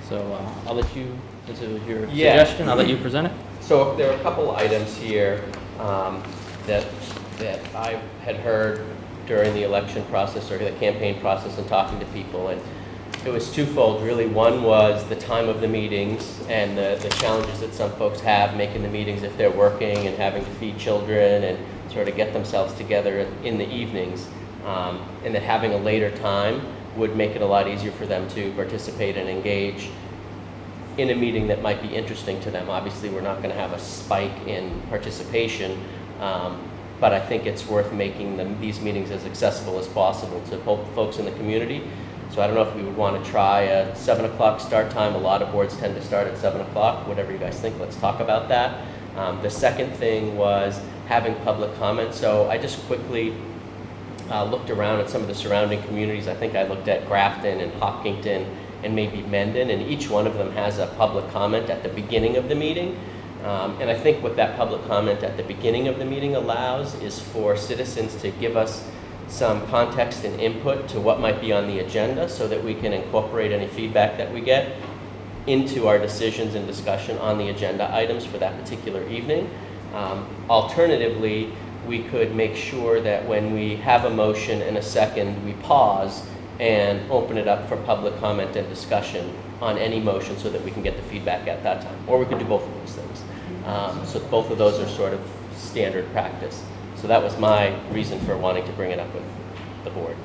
So I'll let you, this is your Yeah. suggestion, I'll let you present it. So there are a couple items here that I had heard during the election process or the campaign process and talking to people, and it was twofold really. One was the time of the meetings and the challenges that some folks have making the meetings if they're working and having to feed children and sort of get themselves together in the evenings, and that having a later time would make it a lot easier for them to participate and engage in a meeting that might be interesting to them. Obviously, we're not going to have a spike in participation, but I think it's worth making these meetings as accessible as possible to folks in the community. So I don't know if we would want to try a 7 o'clock start time. A lot of boards tend to start at 7 o'clock. Whatever you guys think, let's talk about that. The second thing was having public comment. So I just quickly looked around at some of the surrounding communities. I think I looked at Grafton and Hopkinton and maybe Mendon, and each one of them has a public comment at the beginning of the meeting. And I think what that public comment at the beginning of the meeting allows is for citizens to give us some context and input to what might be on the agenda so that we can incorporate any feedback that we get into our decisions and discussion on the agenda items for that particular evening. Alternatively, we could make sure that when we have a motion and a second, we pause and open it up for public comment and discussion on any motion so that we can get the feedback at that time. Or we could do both of those things. So both of those are sort of standard practice. So that was my reason for wanting to bring it up with the board.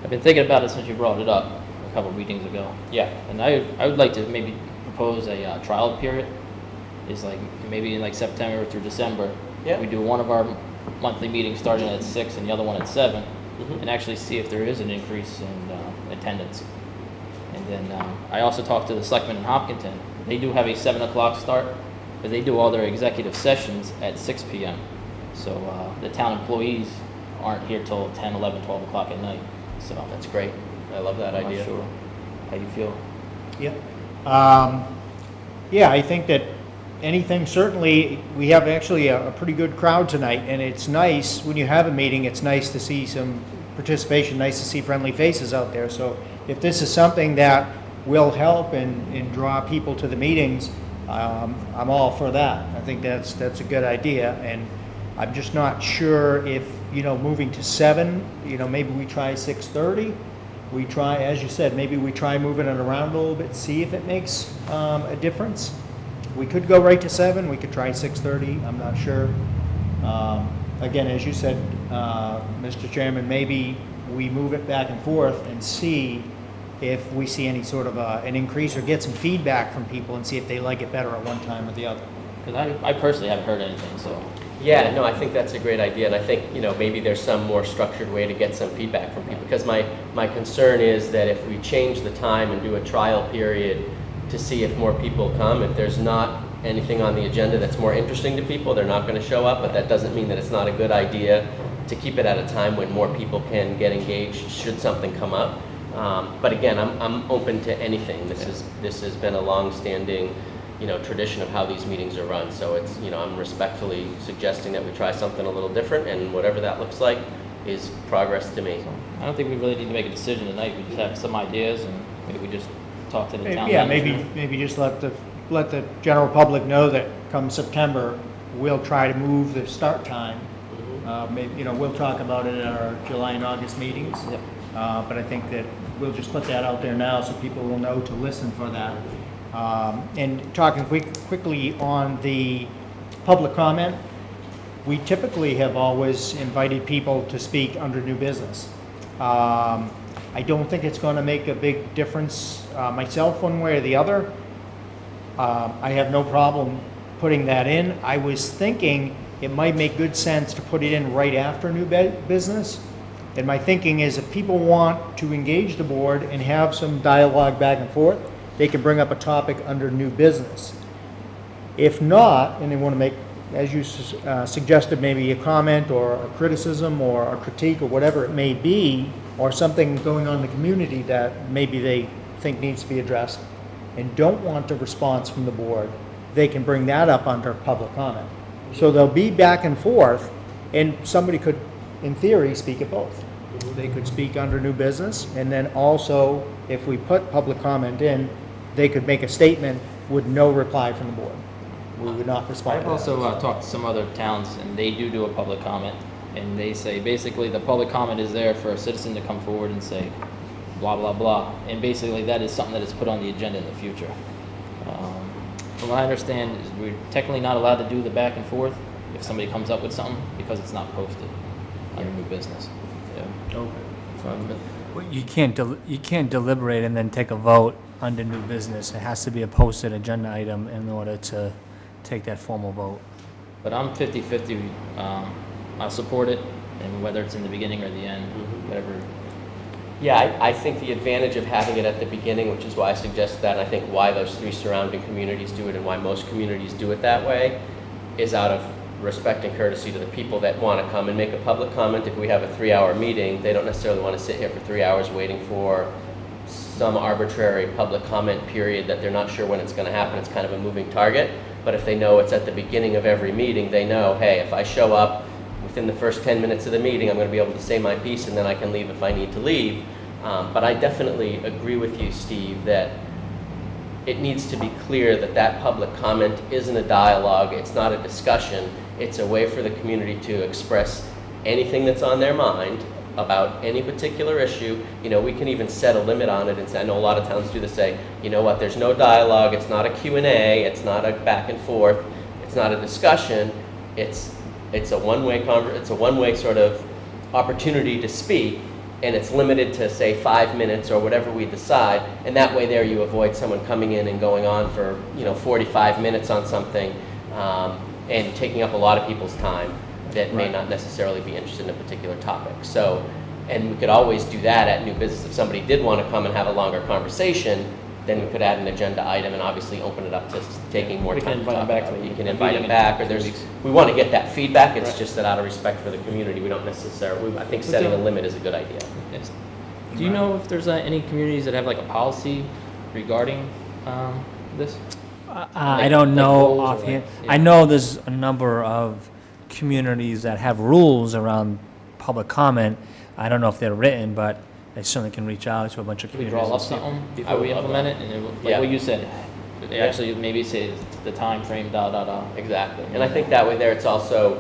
I've been thinking about it since you brought it up a couple meetings ago. Yeah. And I would like to maybe propose a trial period. Is like maybe in like September through December. Yeah. We do one of our monthly meetings starting at 6 and the other one at 7, and actually see if there is an increase in attendance. And then I also talked to the Selectmen in Hopkinton. They do have a 7 o'clock start, but they do all their executive sessions at 6 p.m. So the town employees aren't here till 10, 11, 12 o'clock at night. So That's great. I love that I'm not idea. sure how you feel. Yeah. Yeah, I think that anything, certainly, we have actually a pretty good crowd tonight, and it's nice, when you have a meeting, it's nice to see some participation, nice to see friendly faces out there. So if this is something that will help and draw people to the meetings, I'm all for that. I think that's a good idea, and I'm just not sure if, moving to 7, maybe we try 6:30. We try, as you said, maybe we try moving it around a little bit, see if it makes a difference. We could go right to 7, we could try 6:30, I'm not sure. Again, as you said, Mr. Chairman, maybe we move it back and forth and see if we see any sort of an increase or get some feedback from people and see if they like it better at one time or the other. Because I personally haven't heard anything, so. Yeah, no, I think that's a great idea, and I think, maybe there's some more structured way to get some feedback from people, because my concern is that if we change the time and do a trial period to see if more people come, if there's not anything on the agenda that's more interesting to people, they're not going to show up, but that doesn't mean that it's not a good idea to keep it at a time when more people can get engaged should something come up. But again, I'm open to anything. This has been a long-standing tradition of how these meetings are run. So it's, I'm respectfully suggesting that we try something a little different, and whatever that looks like, is progress to me. I don't think we really need to make a decision tonight. We just have some ideas, and maybe we just talk to the town Yeah, manager. maybe just let the general public know that come September, we'll try to move the start time. Maybe, we'll talk about it at our July and August meetings. Yep. But I think that we'll just put that out there now so people will know to listen for that. And talking quickly on the public comment, we typically have always invited people to speak under new business. I don't think it's going to make a big difference myself one way or the other. I have no problem putting that in. I was thinking it might make good sense to put it in right after new business. And my thinking is if people want to engage the board and have some dialogue back and forth, they can bring up a topic under new business. If not, and they want to make, as you suggested, maybe a comment or a criticism or a critique or whatever it may be, or something going on in the community that maybe they think needs to be addressed and don't want a response from the board, they can bring that up under public comment. So they'll be back and forth, and somebody could, in theory, speak at both. They could speak under new business, and then also, if we put public comment in, they could make a statement with no reply from the board. We would not respond I've to that. also talked to some other towns, and they do a public comment, and they say basically the public comment is there for a citizen to come forward and say blah, blah, blah. And basically that is something that is put on the agenda in the future. From what I understand, is we're technically not allowed to do the back and forth if somebody comes up with something because it's not posted under new business. Yeah. Well, you can't deliberate and then take a vote under new business. It has to be a posted agenda item in order to take that formal vote. But I'm 50-50. I support it, and whether it's in the beginning or the end, whatever. Yeah, I think the advantage of having it at the beginning, which is why I suggest that, and I think why those 3 surrounding communities do it and why most communities do it that way, is out of respect and courtesy to the people that want to come and make a public comment. If we have a 3-hour meeting, they don't necessarily want to sit here for 3 hours waiting for some arbitrary public comment period that they're not sure when it's going to happen. It's kind of a moving target. But if they know it's at the beginning of every meeting, they know, hey, if I show up within the first 10 minutes of the meeting, I'm going to be able to say my piece, and then I can leave if I need to leave. But I definitely agree with you, Steve, that it needs to be clear that that public comment isn't a dialogue, it's not a discussion, it's a way for the community to express anything that's on their mind about any particular issue. We can even set a limit on it, and say, I know a lot of towns do this, say, you know what, there's no dialogue, it's not a Q&A, it's not a back and forth, it's not a discussion, it's a one-way sort of opportunity to speak, and it's limited to, say, 5 minutes or whatever we decide, and that way there you avoid someone coming in and going on for 45 minutes on something, and taking up a lot of people's time that may not necessarily be interested in a particular topic. So, and we could always do that at new business. If somebody did want to come and have a longer conversation, then we could add an agenda item and obviously open it up to taking more We can time to invite talk them back about to it. the You can meeting invite them in back, or 2 there's, weeks. we want to get that feedback, it's Right. just that out of respect for the community, we don't necessarily, I think setting a limit is a good idea. Yes. Do you know if there's any communities that have like a policy regarding this? I don't know goals or offhand. yeah. I know there's a number of communities that have rules around public comment. I don't know if they're written, but I certainly can reach out to a bunch of Can we communities. draw up and see if- something I before would we love implement that. it? And like Yeah. what you said, they Yeah. actually maybe say the time frame, da, da, da. Exactly. And I think that way there, it's also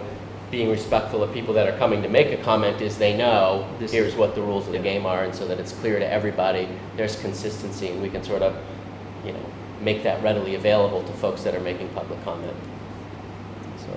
being respectful of people that are coming to make a comment, is they know, This here's is- what the rules of the game are, and so that it's clear to everybody, there's consistency, and we can sort of, make that readily available to folks that are making public comment. So,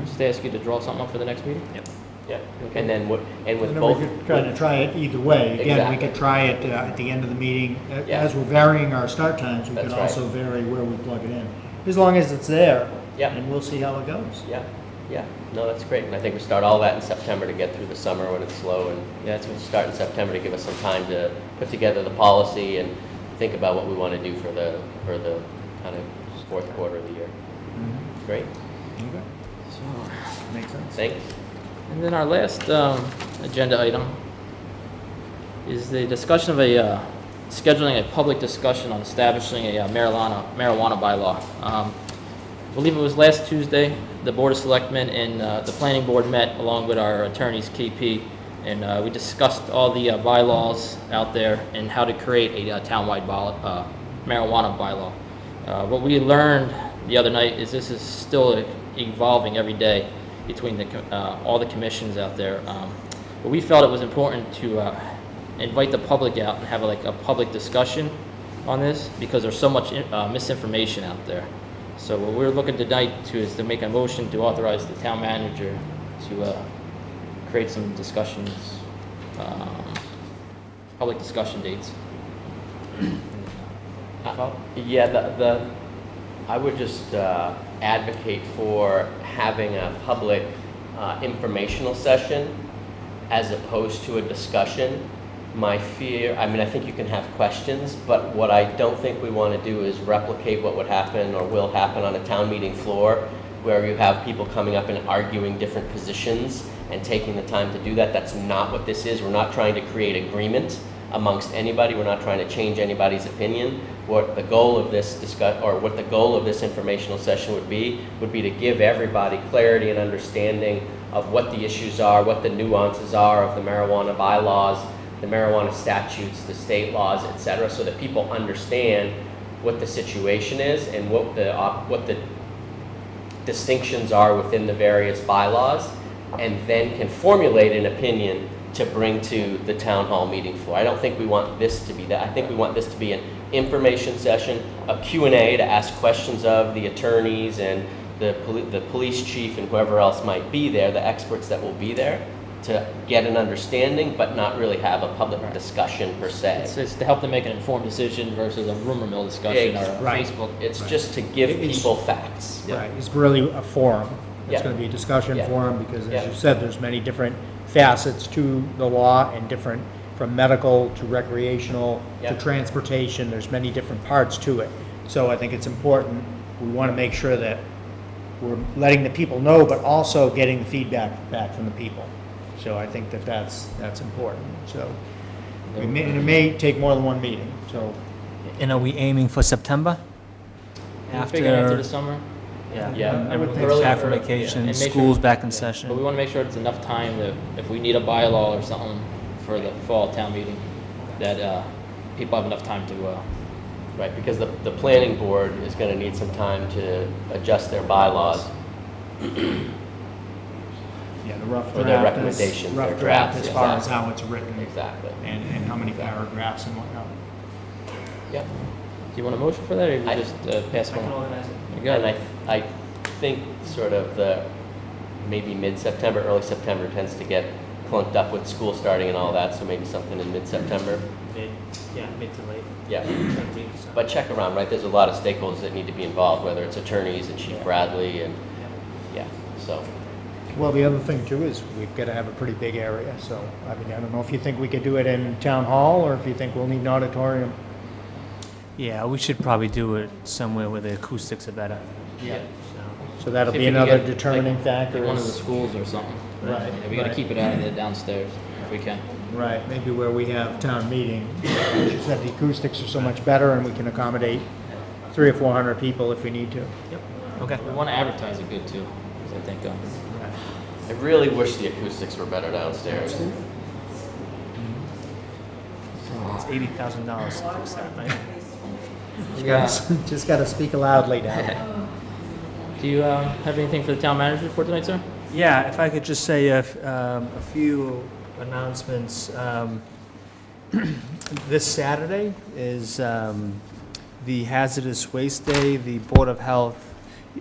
just ask you to draw something up for the next meeting? Yep. Yeah. Okay. And then, with And then both. we could kind of try it either way. Again, we Exactly. could try it at the end of the meeting. Yeah. As we're varying our start times, we That's could right. also vary where we plug it in. As long as it's there. Yeah. And we'll see how it goes. Yeah, no, that's great. And I think we start all that in September to get through the summer when it's slow, and Yeah, we start in September to give us some time to put together the policy and think about what we want to do for the kind of fourth quarter of the year. Great, Okay. So, Makes sense. thanks. and then our last agenda item is the discussion of scheduling a public discussion on establishing a marijuana bylaw. I believe it was last Tuesday, the Board of Selectmen and the Planning Board met along with our attorneys, KP, and we discussed all the bylaws out there and how to create a townwide marijuana bylaw. What we learned the other night is this is still evolving every day between all the commissions out there. But we felt it was important to invite the public out and have a public discussion on this because there's so much misinformation out there. So what we're looking tonight is to make a motion to authorize the town manager to create some discussions, public discussion dates. Yeah, I would just advocate for having a public informational session as opposed to a discussion. My fear, I mean, I think you can have questions, but what I don't think we want to do is replicate what would happen or will happen on a town meeting floor, where you have people coming up and arguing different positions and taking the time to do that. That's not what this is. We're not trying to create agreement amongst anybody. We're not trying to change anybody's opinion. What the goal of this what the goal of this informational session would be to give everybody clarity and understanding of what the issues are, what the nuances are of the marijuana bylaws, the marijuana statutes, the state laws, et cetera, so that people understand what the situation is and what the distinctions are within the various bylaws, and then can formulate an opinion to bring to the town hall meeting floor. I don't think we want this to be that. I think we want this to be an information session, a Q&A to ask questions of the attorneys and the police chief and whoever else might be there, the experts that will be there, to get an understanding, but not really have a public discussion per se. It's to help them make an informed decision versus a rumor mill discussion or a Right. Facebook. It's just to give people facts. Right, it's really a forum. It's Yeah. going to be a discussion Yeah. forum because, Yeah. as you said, there's many different facets to the law and different, from medical to recreational to Yeah. transportation, there's many different parts to it. So I think it's important, we want to make sure that we're letting the people know, but also getting the feedback back from the people. So I think that's important. So it may take more than one meeting, so. And are we aiming for September? After the summer. Yeah. I would think Everyone's so. back from Yeah, vacation, and make sure- school's back in yeah. session. But we want to make sure it's enough time that if we need a bylaw or something for the fall town meeting, that people have enough time to, Right, because the planning board is going to need some time to adjust their bylaws. Yeah, the rough Or their draft is, recommendations, their rough draft drafts, as far as exactly. how it's written Exactly. and how many paragraphs and whatnot. Yeah. do you want a motion for that or you I- just pass it on? organize it. You got And it. I think sort of the maybe mid-September, early September tends to get clunked up with school starting and all that, so maybe something in mid-September. Mid to late. Yeah. But check around, right? There's a lot of stakeholders that need to be involved, whether it's attorneys and Chief Bradley and, yeah, so. Well, the other thing too is we've got to have a pretty big area, so, I mean, I don't know if you think we could do it in town hall or if you think we'll need an auditorium. Yeah, we should probably do it somewhere where the acoustics are better. Yeah. So that'll See if be we can another get, determining like, factor. One of the is- schools or something. Right, Yeah, we got to right. keep it out of the downstairs if we can. Right, maybe where we have town meeting, as you said, the acoustics are so much better and we can accommodate 300 or 400 people if we need to. Yep, okay. We want to advertise it good too, because I think I really wish the acoustics were better downstairs. It's $80,000 to fix that, right? Just gotta speak loudly now. Do you have anything for the town manager report tonight, sir? Yeah, if I could just say a few announcements. This Saturday is the Hazardous Waste Day. The Board of Health,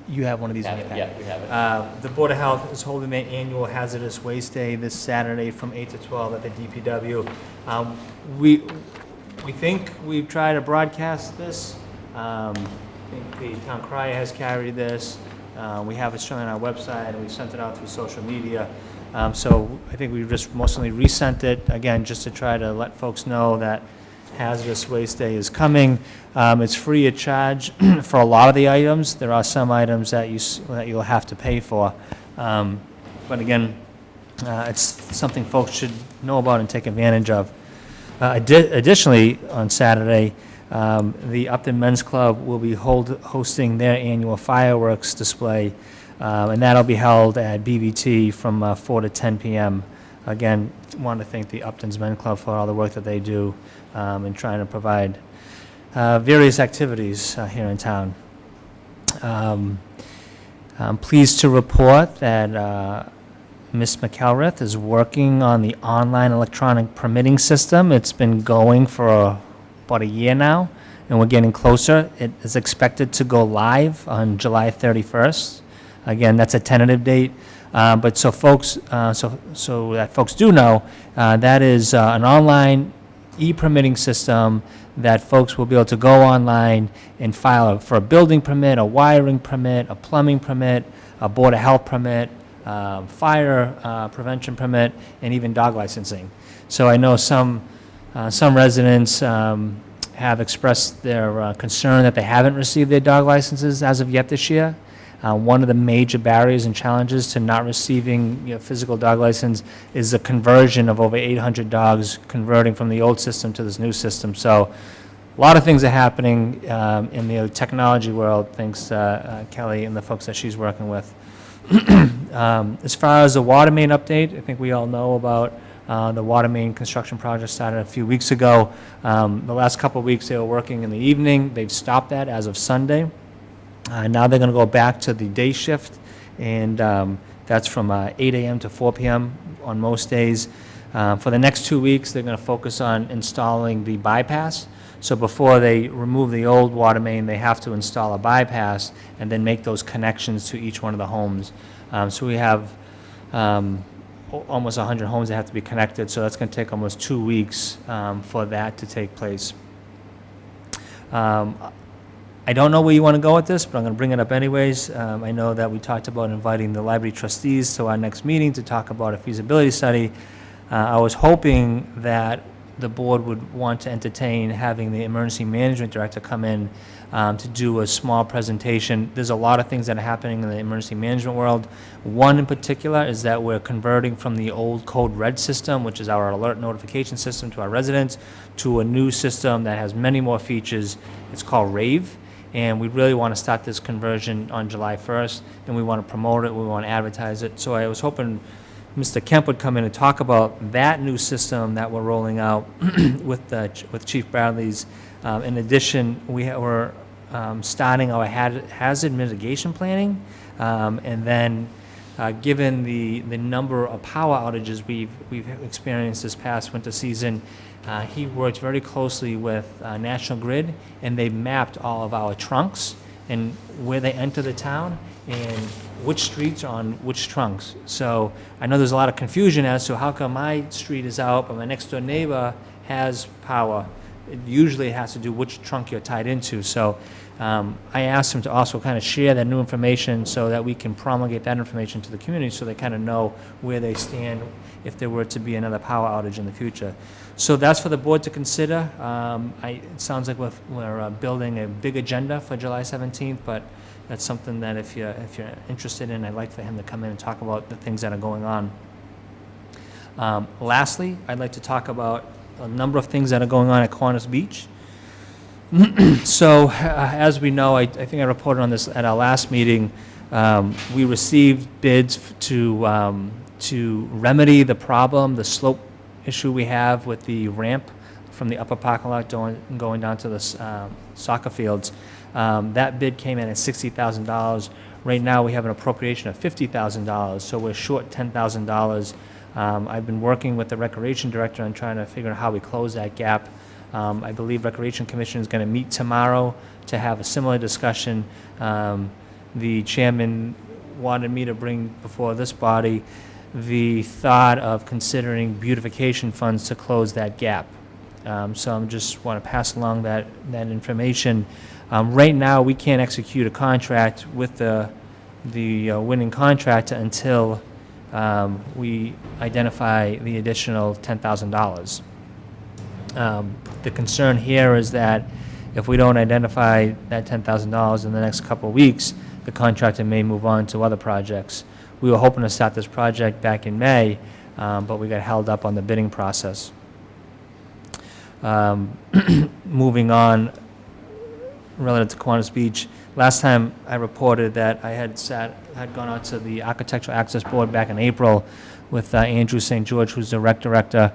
you have one of these in your packet. Yeah, we have it. The Board of Health is holding their annual Hazardous Waste Day this Saturday from 8 to 12 at the DPW. We think we've tried to broadcast this. I think the town crier has carried this. We have it shown on our website, and we've sent it out through social media. So I think we've just mostly resent it, again, just to try to let folks know that Hazardous Waste Day is coming. It's free of charge for a lot of the items. There are some items that you'll have to pay for. But again, it's something folks should know about and take advantage of. Additionally, on Saturday, the Upton Men's Club will be hosting their annual fireworks display, and that'll be held at BBT from 4 to 10 p.m. Again, want to thank the Upton's Men Club for all the work that they do in trying to provide various activities here in town. I'm pleased to report that Ms. McElrath is working on the online electronic permitting system. It's been going for about a year now, and we're getting closer. It is expected to go live on July 31st. Again, that's a tentative date. But so folks, so that folks do know, that is an online e-permitting system that folks will be able to go online and file for a building permit, a wiring permit, a plumbing permit, a Board of Health permit, fire prevention permit, and even dog licensing. So I know some residents have expressed their concern that they haven't received their dog licenses as of yet this year. One of the major barriers and challenges to not receiving physical dog license is the conversion of over 800 dogs converting from the old system to this new system. So a lot of things are happening in the technology world, thanks to Kelly and the folks that she's working with. As far as the water main update, I think we all know about the water main construction project started a few weeks ago. The last couple of weeks they were working in the evening. They've stopped that as of Sunday. Now they're going to go back to the day shift, and that's from 8 a.m. to 4 p.m. on most days. For the next 2 weeks, they're going to focus on installing the bypass. So before they remove the old water main, they have to install a bypass and then make those connections to each one of the homes. So we have almost 100 homes that have to be connected, so that's going to take almost 2 weeks for that to take place. I don't know where you want to go with this, but I'm going to bring it up anyways. I know that we talked about inviting the library trustees to our next meeting to talk about a feasibility study. I was hoping that the board would want to entertain having the emergency management director come in to do a small presentation. There's a lot of things that are happening in the emergency management world. One in particular is that we're converting from the old Code Red system, which is our alert notification system to our residents, to a new system that has many more features. It's called RAVE. And we really want to start this conversion on July 1st, and we want to promote it, we want to advertise it. So I was hoping Mr. Kemp would come in and talk about that new system that we're rolling out with Chief Bradley's. In addition, we're starting our hazard mitigation planning, and then given the number of power outages we've experienced this past winter season, he worked very closely with National Grid, and they mapped all of our trunks and where they enter the town and which streets are on which trunks. So I know there's a lot of confusion as to how come my street is out, but my next door neighbor has power. It usually has to do which trunk you're tied into. So I asked him to also kind of share that new information so that we can promulgate that information to the community so they kind of know where they stand if there were to be another power outage in the future. So that's for the board to consider. It sounds like we're building a big agenda for July 17th, but that's something that if you're interested in, I'd like for him to come in and talk about the things that are going on. Lastly, I'd like to talk about a number of things that are going on at Kiwanis Beach. So, as we know, I think I reported on this at our last meeting. We received bids to remedy the problem, the slope issue we have with the ramp from the upper parking lot going down to the soccer fields. That bid came in at $60,000. Right now, we have an appropriation of $50,000, so we're short $10,000. I've been working with the Recreation Director on trying to figure out how we close that gap. I believe Recreation Commission is going to meet tomorrow to have a similar discussion. The chairman wanted me to bring before this body the thought of considering beautification funds to close that gap. So I just want to pass along that information. Right now, we can't execute a contract with the winning contractor until we identify the additional $10,000. The concern here is that if we don't identify that $10,000 in the next couple of weeks, the contractor may move on to other projects. We were hoping to start this project back in May, but we got held up on the bidding process. Moving on, relative to Kiwanis Beach, last time I reported that I had gone out to the Architectural Access Board back in April. with Andrew St. George, who's the rec director,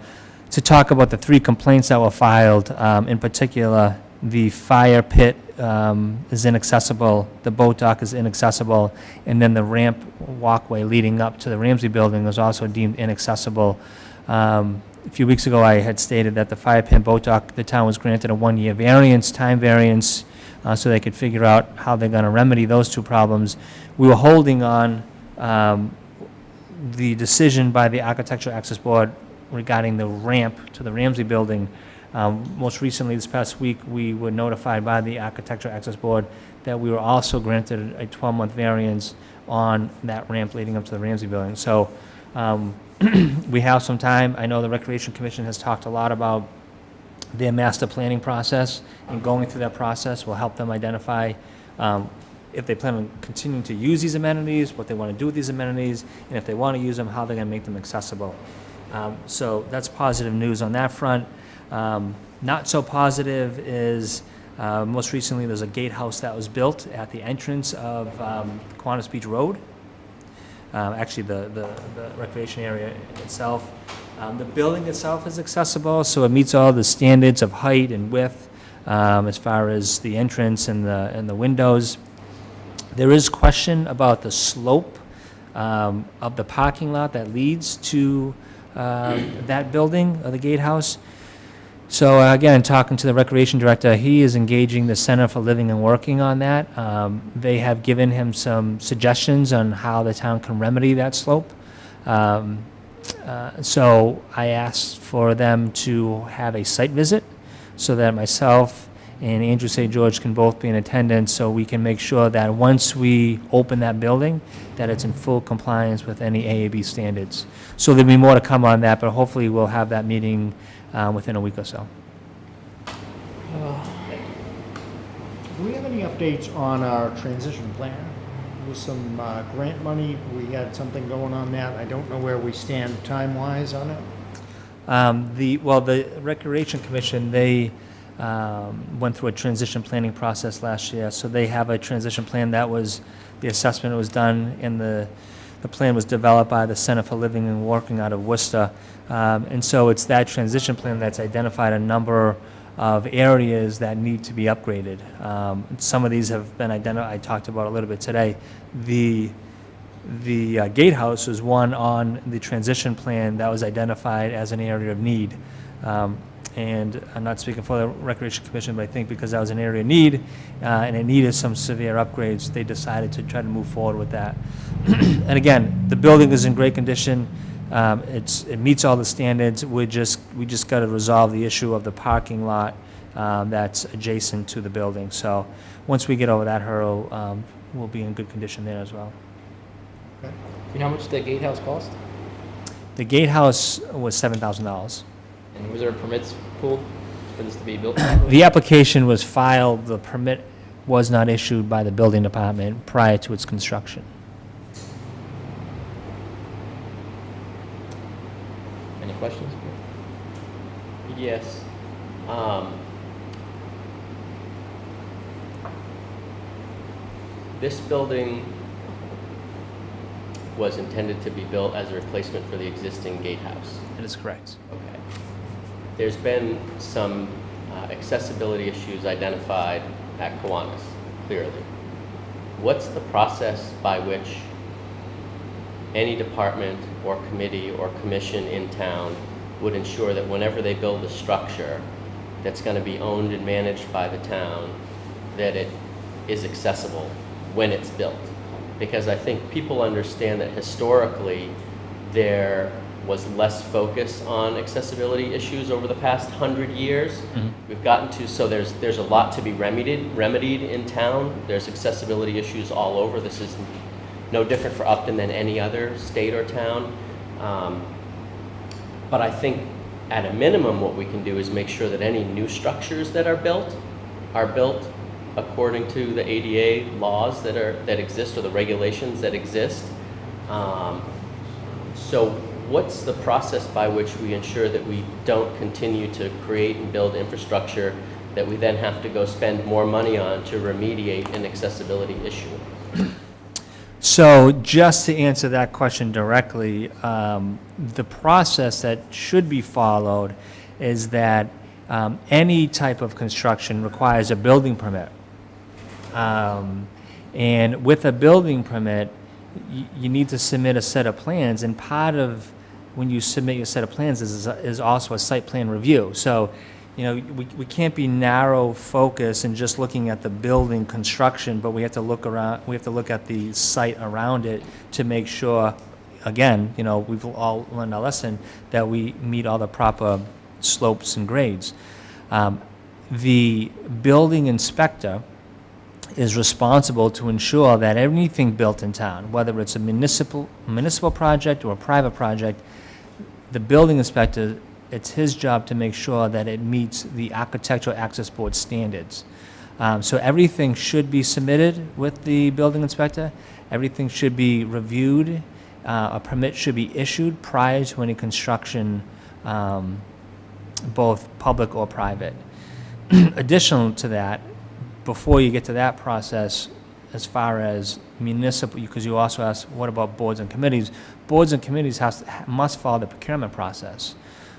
to talk about the 3 complaints that were filed. In particular, the fire pit is inaccessible, the boat dock is inaccessible, and then the ramp walkway leading up to the Ramsey building was also deemed inaccessible. A few weeks ago, I had stated that the fire pit boat dock, the town was granted a 1-year variance, time variance, so they could figure out how they're going to remedy those 2 problems. We were holding on the decision by the Architectural Access Board regarding the ramp to the Ramsey building. Most recently, this past week, we were notified by the Architectural Access Board that we were also granted a 12-month variance on that ramp leading up to the Ramsey building. So we have some time. I know the Recreation Commission has talked a lot about their master planning process, and going through that process will help them identify if they plan on continuing to use these amenities, what they want to do with these amenities, and if they want to use them, how they're going to make them accessible. So that's positive news on that front. Not so positive is most recently there's a gatehouse that was built at the entrance of Kiwanis Beach Road. Actually, the recreation area itself. The building itself is accessible, so it meets all the standards of height and width as far as the entrance and the windows. There is question about the slope of the parking lot that leads to that building, or the gatehouse. So again, talking to the recreation director, he is engaging the Center for Living and Working on that. They have given him some suggestions on how the town can remedy that slope. So I asked for them to have a site visit so that myself and Andrew St. George can both be in attendance, so we can make sure that once we open that building, that it's in full compliance with any AAB standards. So there'll be more to come on that, but hopefully we'll have that meeting within a week or so. Do we have any updates on our transition plan? With some grant money, we had something going on that. I don't know where we stand time-wise on it. The Recreation Commission, they went through a transition planning process last year, so they have a transition plan. That was, the assessment was done, and the plan was developed by the Center for Living and Working out of Worcester. And so it's that transition plan that's identified a number of areas that need to be upgraded. Some of these have been identified, I talked about a little bit today. The gatehouse was one on the transition plan that was identified as an area of need. And I'm not speaking for the Recreation Commission, but I think because that was an area of need, and it needed some severe upgrades, they decided to try to move forward with that. And again, the building is in great condition. It meets all the standards. We just got to resolve the issue of the parking lot that's adjacent to the building. So once we get over that hurdle, we'll be in good condition there as well. You know how much the gatehouse cost? The gatehouse was $7,000. And was there permits pulled for this to be built? The application was filed, the permit was not issued by the building department prior to its construction. Any questions? Yes. This building was intended to be built as a replacement for the existing gatehouse. That is correct. Okay. There's been some accessibility issues identified at Kiwanis, clearly. What's the process by which any department or committee or commission in town would ensure that whenever they build a structure that's going to be owned and managed by the town, that it is accessible when it's built? Because I think people understand that historically there was less focus on accessibility issues over the past 100 years. Mm-hmm. We've gotten to, so there's a lot to be remedied in town. There's accessibility issues all over. This is no different for Upton than any other state or town. But I think at a minimum what we can do is make sure that any new structures that are built according to the ADA laws that exist, or the regulations that exist. So what's the process by which we ensure that we don't continue to create and build infrastructure that we then have to go spend more money on to remediate an accessibility issue? So So just to answer that question directly, the process that should be followed is that any type of construction requires a building permit. And with a building permit, you need to submit a set of plans, and part of when you submit your set of plans is also a site plan review. So, you know, we can't be narrow focused and just looking at the building construction, but we have to look at the site around it to make sure, again, you know, we've all learned our lesson, that we meet all the proper slopes and grades. The building inspector is responsible to ensure that anything built in town, whether it's a municipal project or a private project, the building inspector, it's his job to make sure that it meets the Architectural Access Board standards. So everything should be submitted with the building inspector. Everything should be reviewed. A permit should be issued prior to any construction, both public or private. Additional to that, before you get to that process, as far as municipal, because you also asked, what about boards and committees? Boards and committees must follow the procurement process.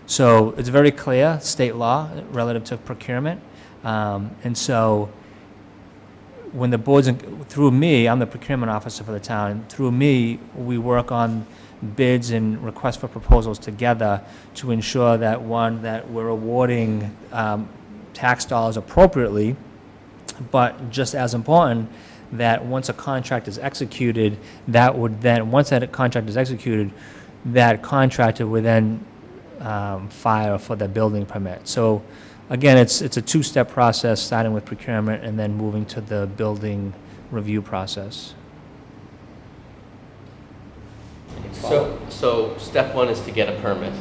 So it's very clear, state law, relative to procurement. And so when the boards, through me, I'm the procurement officer for the town, and through me, we work on bids and requests for proposals together to ensure that, one, that we're awarding tax dollars appropriately, but just as important, that once a contract is executed, once that contract is executed, that contractor would then file for the building permit. So again, it's a two-step process, starting with procurement and then moving to the building review process. So step one is to get a permit,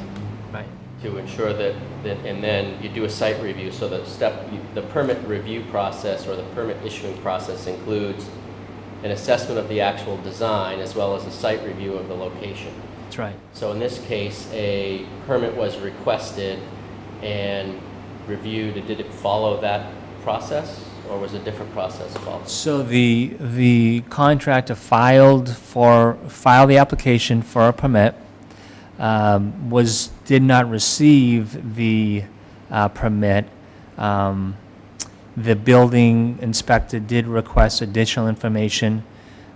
Right. to ensure that, and then you do a site review. So the permit review process or the permit issuing process includes an assessment of the actual design as well as a site review of the location. That's right. So in this case, a permit was requested and reviewed. Did it follow that process, or was a different process followed? So the contractor filed the application for a permit, did not receive the permit. The building inspector did request additional information,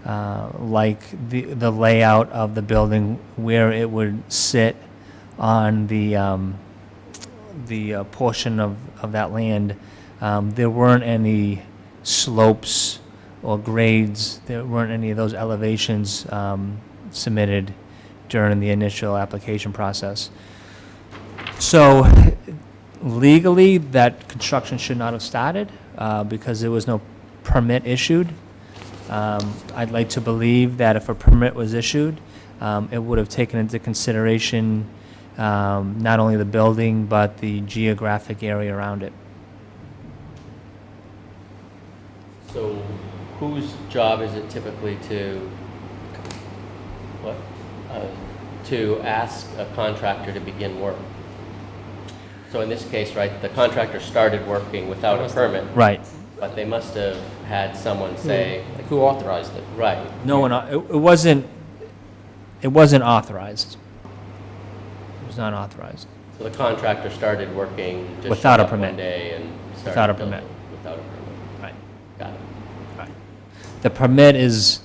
like the layout of the building, where it would sit on the portion of that land. There weren't any slopes or grades. There weren't any of those elevations submitted during the initial application process. So legally, that construction should not have started because there was no permit issued. I'd like to believe that if a permit was issued, it would have taken into consideration not only the building, but the geographic area around it. So whose job is it typically to ask a contractor to begin work? So in this case, right, the contractor started working without a permit, Right. but they must have had someone say, Like, who authorized it? right, No one, it wasn't authorized. It was not authorized. so the contractor started working, just Without a showed up permit. one day and started Without a building permit. Without a permit, Right. got it. Right. The permit is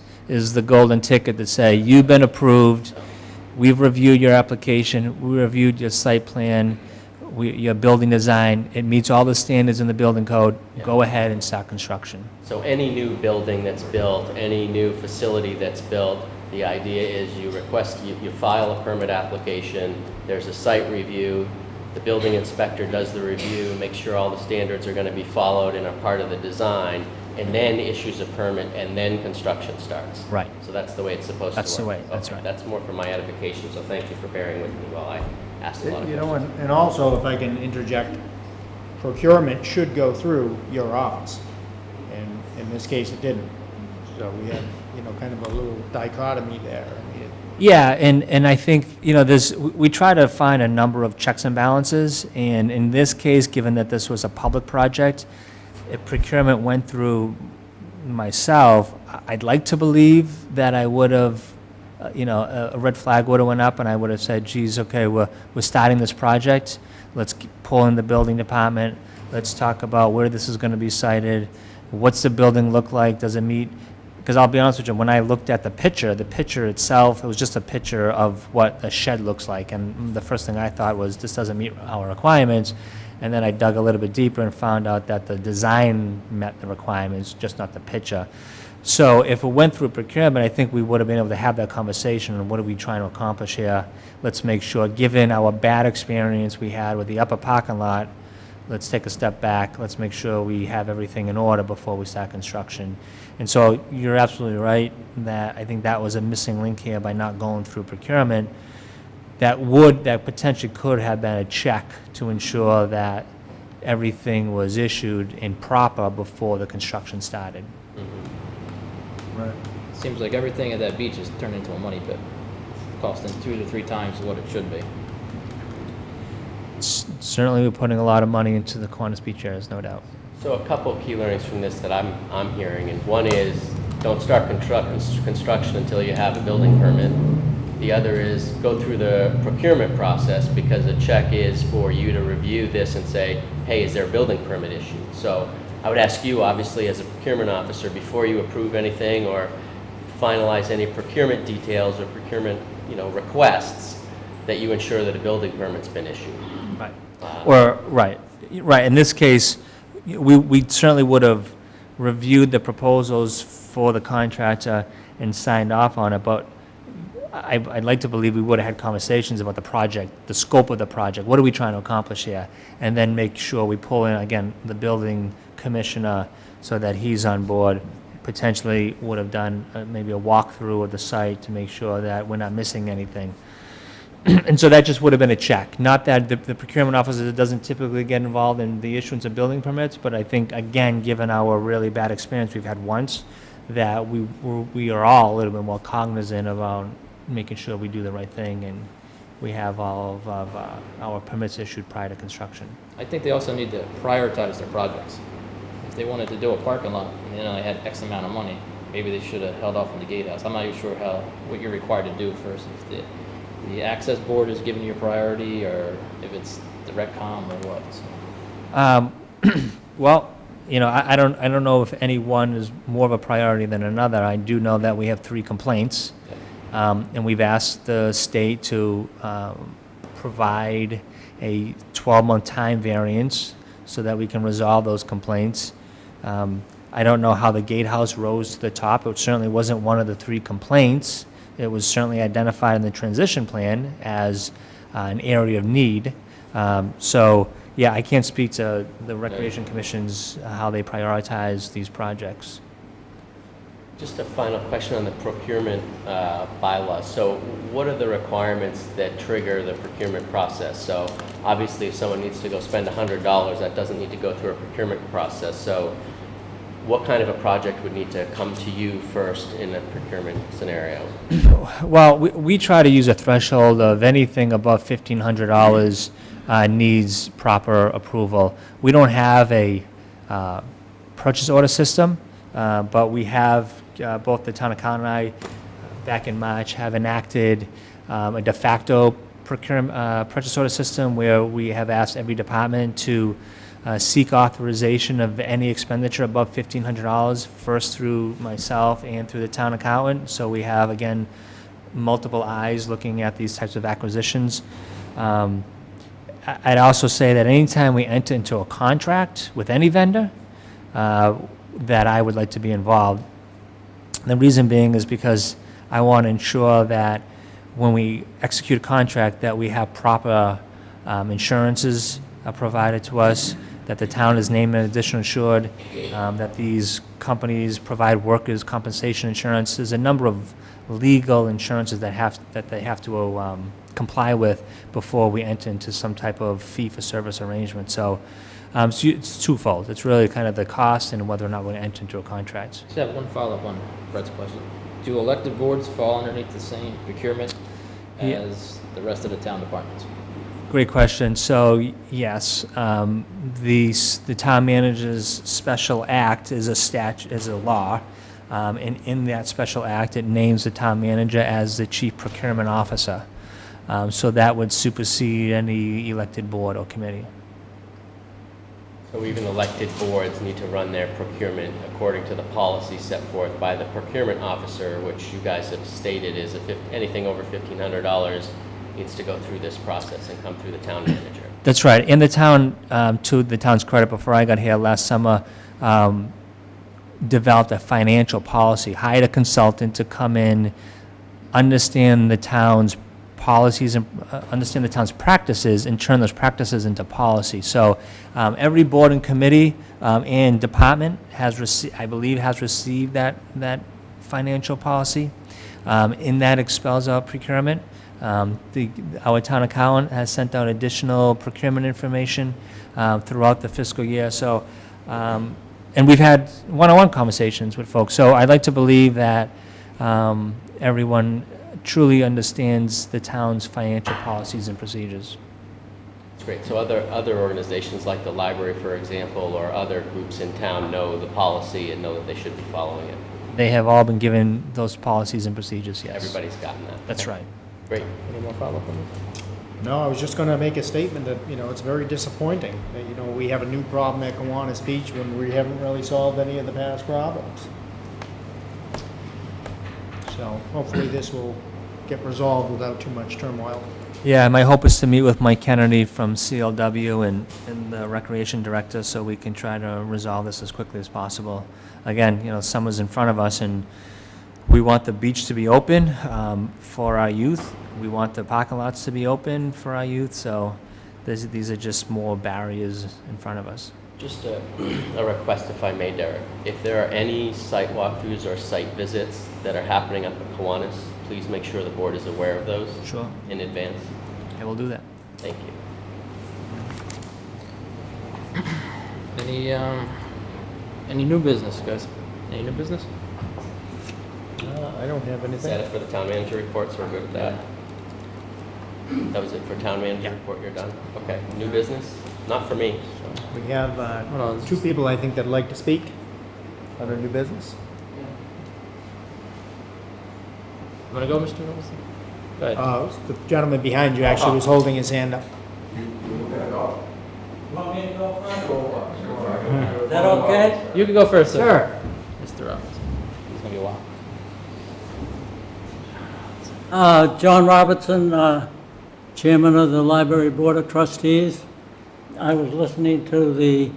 the golden ticket to say, you've been approved, we've reviewed your application, we reviewed your site plan, your building design, it meets all the standards in the building code, go ahead and start construction. So any new building that's built, any new facility that's built, the idea is you file a permit application, there's a site review, the building inspector does the review, makes sure all the standards are going to be followed and are part of the design, and then issues a permit, and then construction starts. Right. So that's the way it's supposed to work. That's the way, that's Okay, right. That's more for my edification, so thank you for bearing with me while I asked a lot of You questions. know, and also, if I can interject, procurement should go through your office. And in this case, it didn't. So we had, kind of a little dichotomy there. I mean, Yeah, and I think, we try to find a number of checks and balances, and in this case, given that this was a public project, procurement went through myself, I'd like to believe that I would have, a red flag would have went up and I would have said, geez, okay, we're starting this project. Let's pull in the building department. Let's talk about where this is going to be sited. What's the building look like? Does it meet? Because I'll be honest with you, when I looked at the picture itself, it was just a picture of what a shed looks like. And the first thing I thought was, this doesn't meet our requirements. And then I dug a little bit deeper and found out that the design met the requirements, just not the picture. So if it went through procurement, I think we would have been able to have that conversation on what are we trying to accomplish here. Let's make sure, given our bad experience we had with the upper parking lot, let's take a step back. Let's make sure we have everything in order before we start construction. And so you're absolutely right that I think that was a missing link here by not going through procurement. That potentially could have been a check to ensure that everything was issued and proper before the construction started. Right. Seems like everything at that beach is turned into a money pit, costing 2 to 3 times what it should be. Certainly, we're putting a lot of money into the Kiwanis Beach areas, no doubt. So a couple of key learnings from this that I'm hearing, and one is don't start construction until you have a building permit. The other is go through the procurement process, because a check is for you to review this and say, hey, is there a building permit issued? So I would ask you, obviously, as a procurement officer, before you approve anything or finalize any procurement details or procurement, requests, that you ensure that a building permit's been issued. Right. Right. In this case, we certainly would have reviewed the proposals for the contractor and signed off on it, but I'd like to believe we would have had conversations about the project, the scope of the project, what are we trying to accomplish here, and then make sure we pull in, again, the building commissioner so that he's on board. Potentially would have done maybe a walkthrough of the site to make sure that we're not missing anything. And so that just would have been a check. Not that the procurement officer doesn't typically get involved in the issuance of building permits, but I think, again, given our really bad experience we've had once, that we are all a little bit more cognizant about making sure we do the right thing and we have all of our permits issued prior to construction. I think they also need to prioritize their projects. If they wanted to do a parking lot and they had X amount of money, maybe they should have held off on the gatehouse. I'm not even sure what you're required to do first. If the access board is giving you a priority, or if it's the Retcom or what. So. Well, I don't know if any one is more of a priority than another. I do know that we have 3 complaints, and we've asked the state to provide a 12-month time variance so that we can resolve those complaints. I don't know how the gatehouse rose to the top. It certainly wasn't one of the 3 complaints. It was certainly identified in the transition plan as an area of need. So, yeah, I can't speak to the Recreation Commission's, how they prioritize these projects. Just a final question on the procurement bylaw. So what are the requirements that trigger the procurement process? So obviously if someone needs to go spend $100, that doesn't need to go through a procurement process. So what kind of a project would need to come to you first in a procurement scenario? Well, we try to use a threshold of anything above $1,500 needs proper approval. We don't have a purchase order system, but we have, both the town accountant and I, back in March, have enacted a de facto procurement purchase order system where we have asked every department to seek authorization of any expenditure above $1,500, first through myself and through the town accountant. So we have, again, multiple eyes looking at these types of acquisitions. I'd also say that anytime we enter into a contract with any vendor, that I would like to be involved. The reason being is because I want to ensure that when we execute a contract that we have proper insurances provided to us, that the town is named an additional insured, that these companies provide workers' compensation insurance. There's a number of legal insurances that they have to comply with before we enter into some type of fee-for-service arrangement. So it's twofold. It's really kind of the cost and whether or not we're going to enter into a contract. Just have one follow-up on Brett's question. Do elected boards fall underneath the same procurement as the rest of the town departments? Great question. So, yes, the town manager's special act is is a law. And in that special act, it names the town manager as the chief procurement officer. So that would supersede any elected board or committee. So even elected boards need to run their procurement according to the policy set forth by the procurement officer, which you guys have stated is anything over $1,500 needs to go through this process and come through the town manager. That's right. And the town, to the town's credit, before I got here last summer, developed a financial policy, hired a consultant to come in, understand the town's policies and understand the town's practices and turn those practices into policy. So every board and committee and department I believe has received that financial policy. And that expels out procurement. Our town accountant has sent out additional procurement information throughout the fiscal year. So, and we've had one-on-one conversations with folks. So I'd like to believe that everyone truly understands the town's financial policies and procedures. That's great. So other organizations like the library, for example, or other groups in town know the policy and know that they should be following it. They have all been given those policies and procedures, yes. Everybody's gotten that. That's Okay. right. Great. Any more follow-up on this? No, I was just going to make a statement that, it's very disappointing that, we have a new problem at Kiwanis Beach when we haven't really solved any of the past problems. So hopefully this will get resolved without too much turmoil. Yeah, my hope is to meet with Mike Kennedy from CLW and the Recreation Director so we can try to resolve this as quickly as possible. Again, summer's in front of us and we want the beach to be open for our youth. We want the parking lots to be open for our youth, so these are just more barriers in front of us. Just a request, if I may, Derek. If there are any site walkthroughs or site visits that are happening up at Kiwanis, please make sure the board is aware of those Sure, in advance. I will do that. Thank you. Any new business, guys? Any new business? I don't have Is that anything. it for the town manager report, so we're good with that? That was it for town manager report, you're done? Okay, new business? Not for me. We have Hold on. two people, I think, that'd like to speak on our new business. You want to go, Mr. Wilson? Go ahead. The gentleman behind you actually was holding his hand up. Is that okay? You can go first, sir. Sure. Mr. Robbins. It's going to be a while. John Robertson, Chairman of the Library Board of Trustees. I was listening to the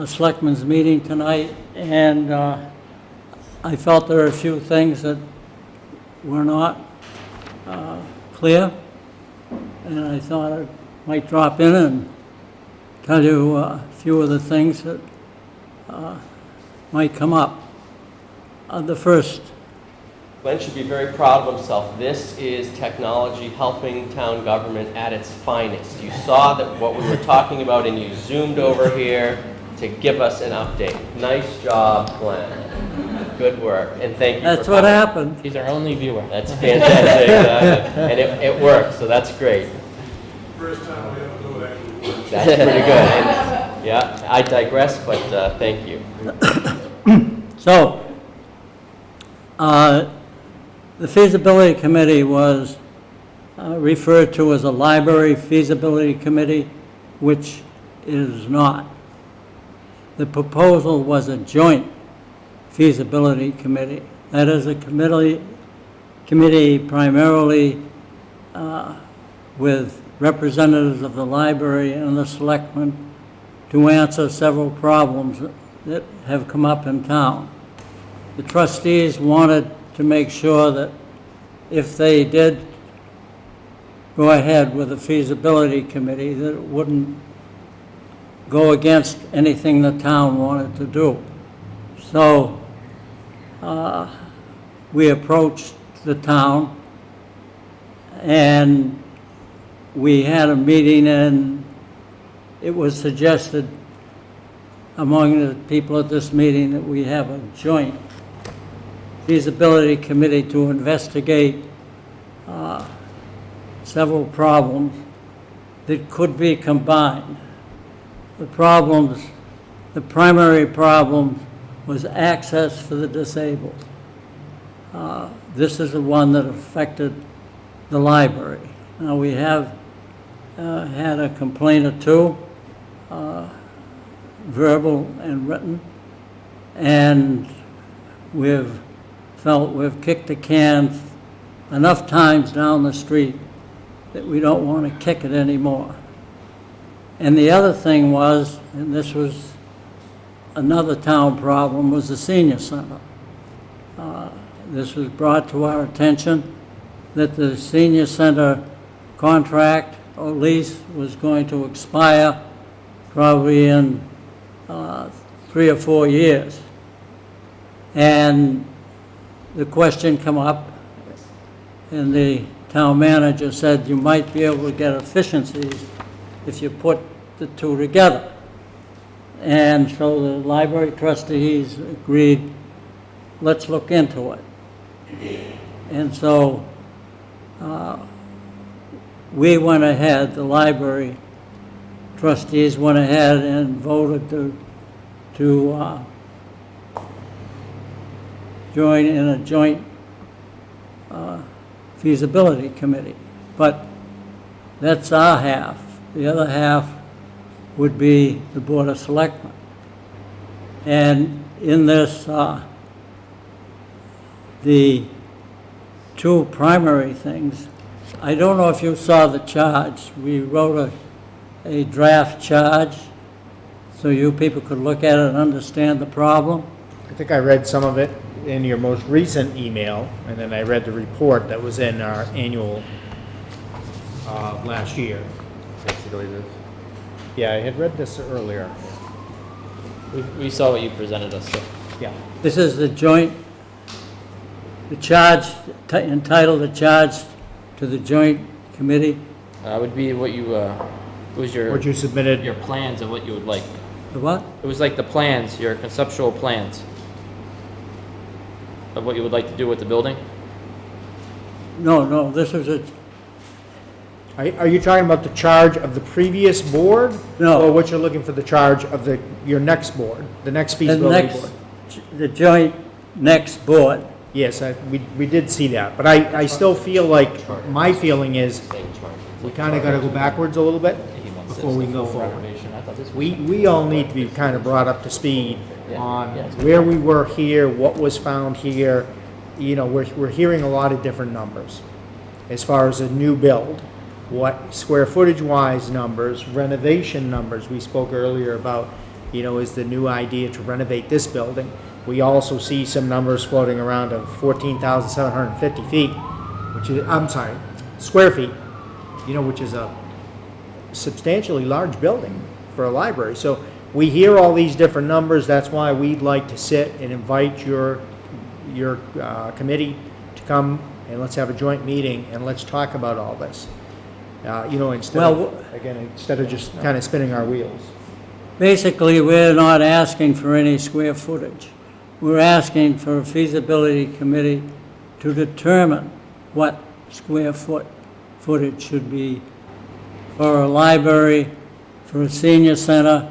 Selectmen's Meeting tonight, and I felt there were a few things that were not clear, and I thought I might drop in and tell you a few of the things that might come up. The first, Glenn should be very proud of himself. This is technology helping town government at its finest. You saw that what we were talking about and you zoomed over here to give us an update. Nice job, Glenn. Good work, and thank you that's for what coming. happened. He's our only viewer. That's fantastic. And it worked, so that's great. First time we ever know that. That's pretty good. And, yeah, I digress, but thank you. So, the feasibility committee was referred to as a library feasibility committee, which is not. The proposal was a joint feasibility committee. That is a committee primarily with representatives of the library and the selectmen to answer several problems that have come up in town. The trustees wanted to make sure that if they did go ahead with a feasibility committee, that it wouldn't go against anything the town wanted to do. So we approached the town and we had a meeting, and it was suggested among the people at this meeting that we have a joint feasibility committee to investigate several problems that could be combined. The problems, the primary problem was access for the disabled. This is the one that affected the library. Now, we have had a complaint or two, verbal and written, and we've felt we've kicked the can enough times down the street that we don't want to kick it anymore. And the other thing was, and this was another town problem, was the senior center. This was brought to our attention that the senior center contract or lease was going to expire probably in 3 or 4 years. And the question come up, and the town manager said you might be able to get efficiencies if you put the two together. And so the library trustees agreed, let's look into it. And so we went ahead, the library trustees went ahead and voted to join in a joint feasibility committee. But that's our half. The other half would be the Board of Selectmen. And in this, the two primary things, I don't know if you saw the charge. We wrote a draft charge so you people could look at it and understand the problem. I think I read some of it in your most recent email, and then I read the report that was in our annual last year. Basically, this. Yeah, I had read this earlier. We saw what you presented us, so. Yeah. This is the joint, the charge, entitled the charge to the joint committee. Would be what you, it was What you submitted. your plans of what you would like. The what? It was like the plans, your conceptual plans of what you would like to do with the building. No, this is a, Are you talking about the charge of the previous board? No. Or what you're looking for the charge of your next board, the next the feasibility next, board? the joint next board. Yes, we did see that, but I still feel like, my feeling is, we kind of got to go backwards a little bit before we go forward. We all need to be kind of brought up to speed on where we were here, what was found here. You know, we're hearing a lot of different numbers as far as a new build. What square footage wise numbers, renovation numbers, we spoke earlier about, is the new idea to renovate this building. We also see some numbers floating around of 14,750 feet, which is, I'm sorry, square feet, which is a substantially large building for a library. So we hear all these different numbers. That's why we'd like to sit and invite your committee to come and let's have a joint meeting and let's talk about all this. Instead of just kind of spinning our wheels. Basically, we're not asking for any square footage. We're asking for a feasibility committee to determine what square footage should be for a library, for a senior center,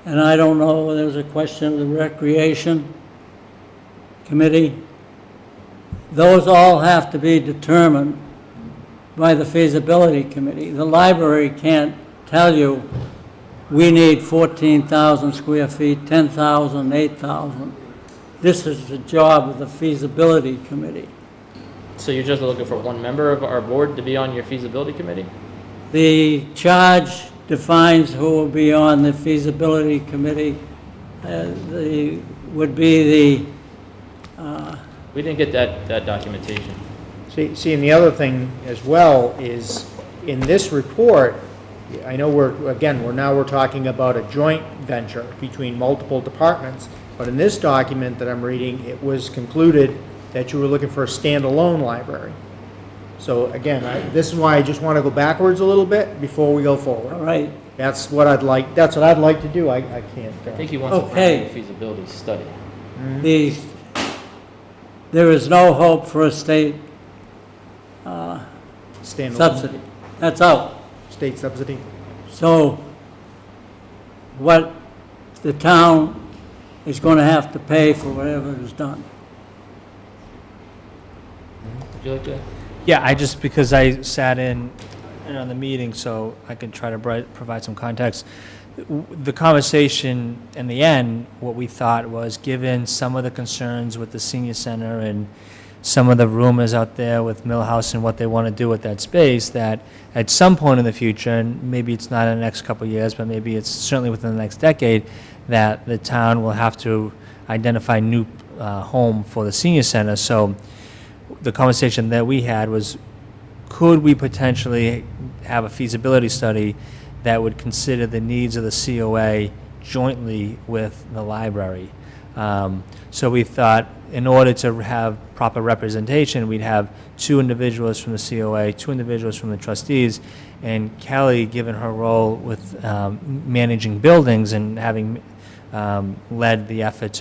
and I don't know, there's a question of the recreation committee. Those all have to be determined by the feasibility committee. The library can't tell you, we need 14,000 square feet, 10,000, 8,000. This is the job of the feasibility committee. So you're just looking for one member of our board to be on your feasibility committee? The charge defines who will be on the feasibility committee. Would be We didn't get that documentation. See, and the other thing as well is, in this report, I know we're talking about a joint venture between multiple departments, but in this document that I'm reading, it was concluded that you were looking for a standalone library. So again, this is why I just want to go backwards a little bit before we go forward. all right. That's what I'd like to do. I can't. I think he wants a Okay. feasibility study. There is no hope for a state Standalone. subsidy. That's out. state subsidy. So what the town is going to have to pay for whatever is done. Would you like to? Yeah, I just, because I sat in on the meeting, so I could try to provide some context. The conversation in the end, what we thought was, given some of the concerns with the senior center and some of the rumors out there with Millhouse and what they want to do with that space, that at some point in the future, and maybe it's not in the next couple of years, but maybe it's certainly within the next decade, that the town will have to identify a new home for the senior center. So the conversation that we had was, could we potentially have a feasibility study that would consider the needs of the COA jointly with the library? So we thought, in order to have proper representation, we'd have 2 individuals from the COA, 2 individuals from the trustees, and Kelly, given her role with managing buildings and having led the effort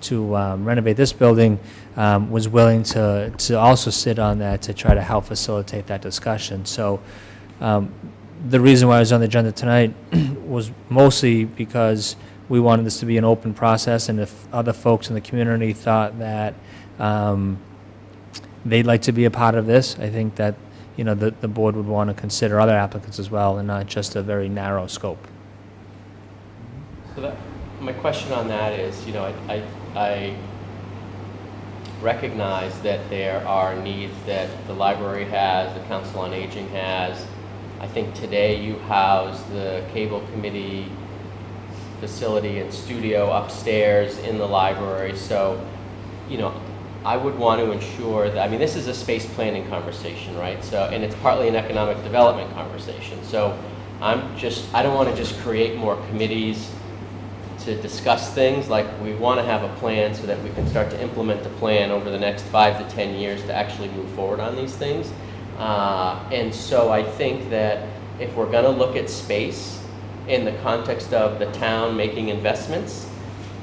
to renovate this building, was willing to also sit on that to try to help facilitate that discussion. So the reason why I was on the agenda tonight was mostly because we wanted this to be an open process, and if other folks in the community thought that they'd like to be a part of this, I think that, you know, the board would want to consider other applicants as well, and not just a very narrow scope. So that, my question on that is, you know, I recognize that there are needs that the library has, the Council on Aging has. I think today you house the cable committee facility and studio upstairs in the library. So, you know, I would want to ensure that, I mean, this is a space planning conversation, right? So, and it's partly an economic development conversation. So I don't want to just create more committees to discuss things. Like, we want to have a plan so that we can start to implement the plan over the next 5 to 10 years to actually move forward on these things. And so I think that if we're going to look at space in the context of the town making investments,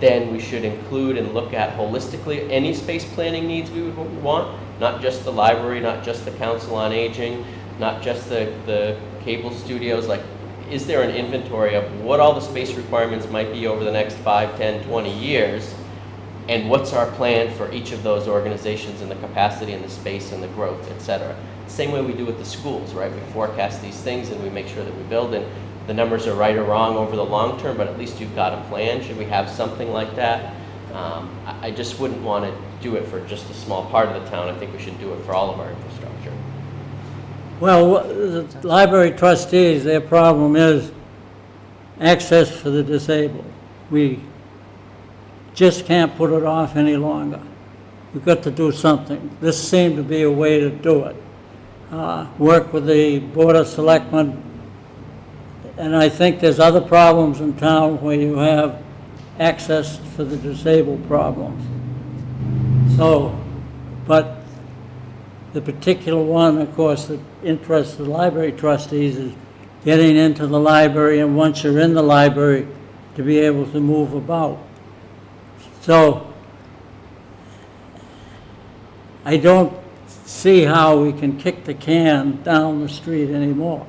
then we should include and look at holistically any space planning needs we would want, not just the library, not just the Council on Aging, not just the cable studios. Like, is there an inventory of what all the space requirements might be over the next 5, 10, 20 years, and what's our plan for each of those organizations and the capacity and the space and the growth, et cetera. Same way we do with the schools, right? We forecast these things and we make sure that we build, and the numbers are right or wrong over the long term, but at least you've got a plan. Should we have something like that? I just wouldn't want to do it for just a small part of the town. I think we should do it for all of our infrastructure. Well, the library trustees, their problem is access for the disabled. We just can't put it off any longer. We've got to do something. This seemed to be a way to do it. Work with the Board of Selectmen. And I think there's other problems in town where you have access for the disabled problems. So, but the particular one, of course, that interests the library trustees is getting into the library, and once you're in the library, to be able to move about. So, I don't see how we can kick the can down the street anymore.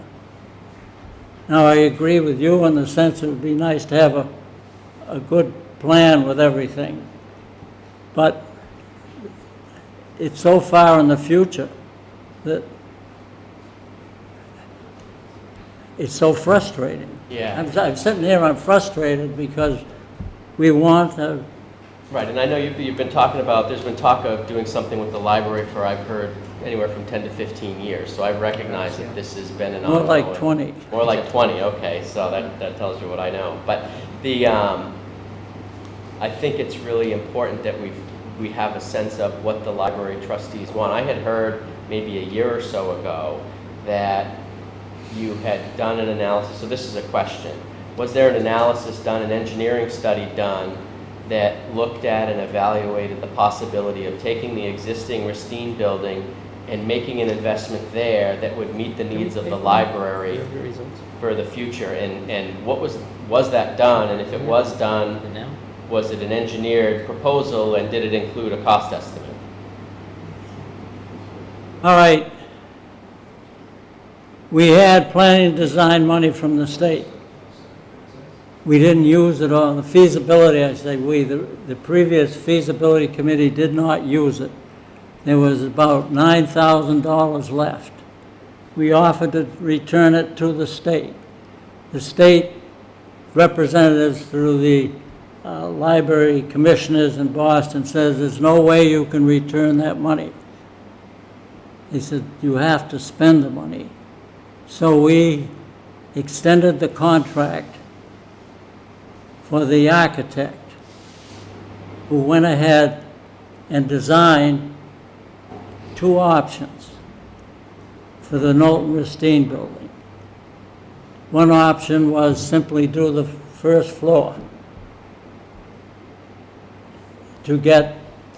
Now, I agree with you in the sense it would be nice to have a good plan with everything, but it's so far in the future that it's so frustrating. Yeah. I'm sitting here, I'm frustrated because we want to. Right, and I know you've been talking about, there's been talk of doing something with the library for, I've heard, anywhere from 10 to 15 years. So I recognize that this has been an More ongoing. like 20. More like 20, okay, so that tells you what I know. But the, I think it's really important that we have a sense of what the library trustees want. I had heard maybe a year or so ago that you had done an analysis, so this is a question. Was there an analysis done, an engineering study done, that looked at and evaluated the possibility of taking the existing Racine building and making an investment there that would meet the needs of the library for the future? And what was that done? And if it was done, was it an engineered proposal, and did it include a cost estimate? All right. We had planning and design money from the state. We didn't use it on the feasibility, I say we, the previous feasibility committee did not use it. There was about $9,000 left. We offered to return it to the state. The state representatives through the library commissioners in Boston says there's no way you can return that money. They said you have to spend the money. So we extended the contract for the architect who went ahead and designed 2 options for the Knowlton Ristine building. One option was simply do the first floor to get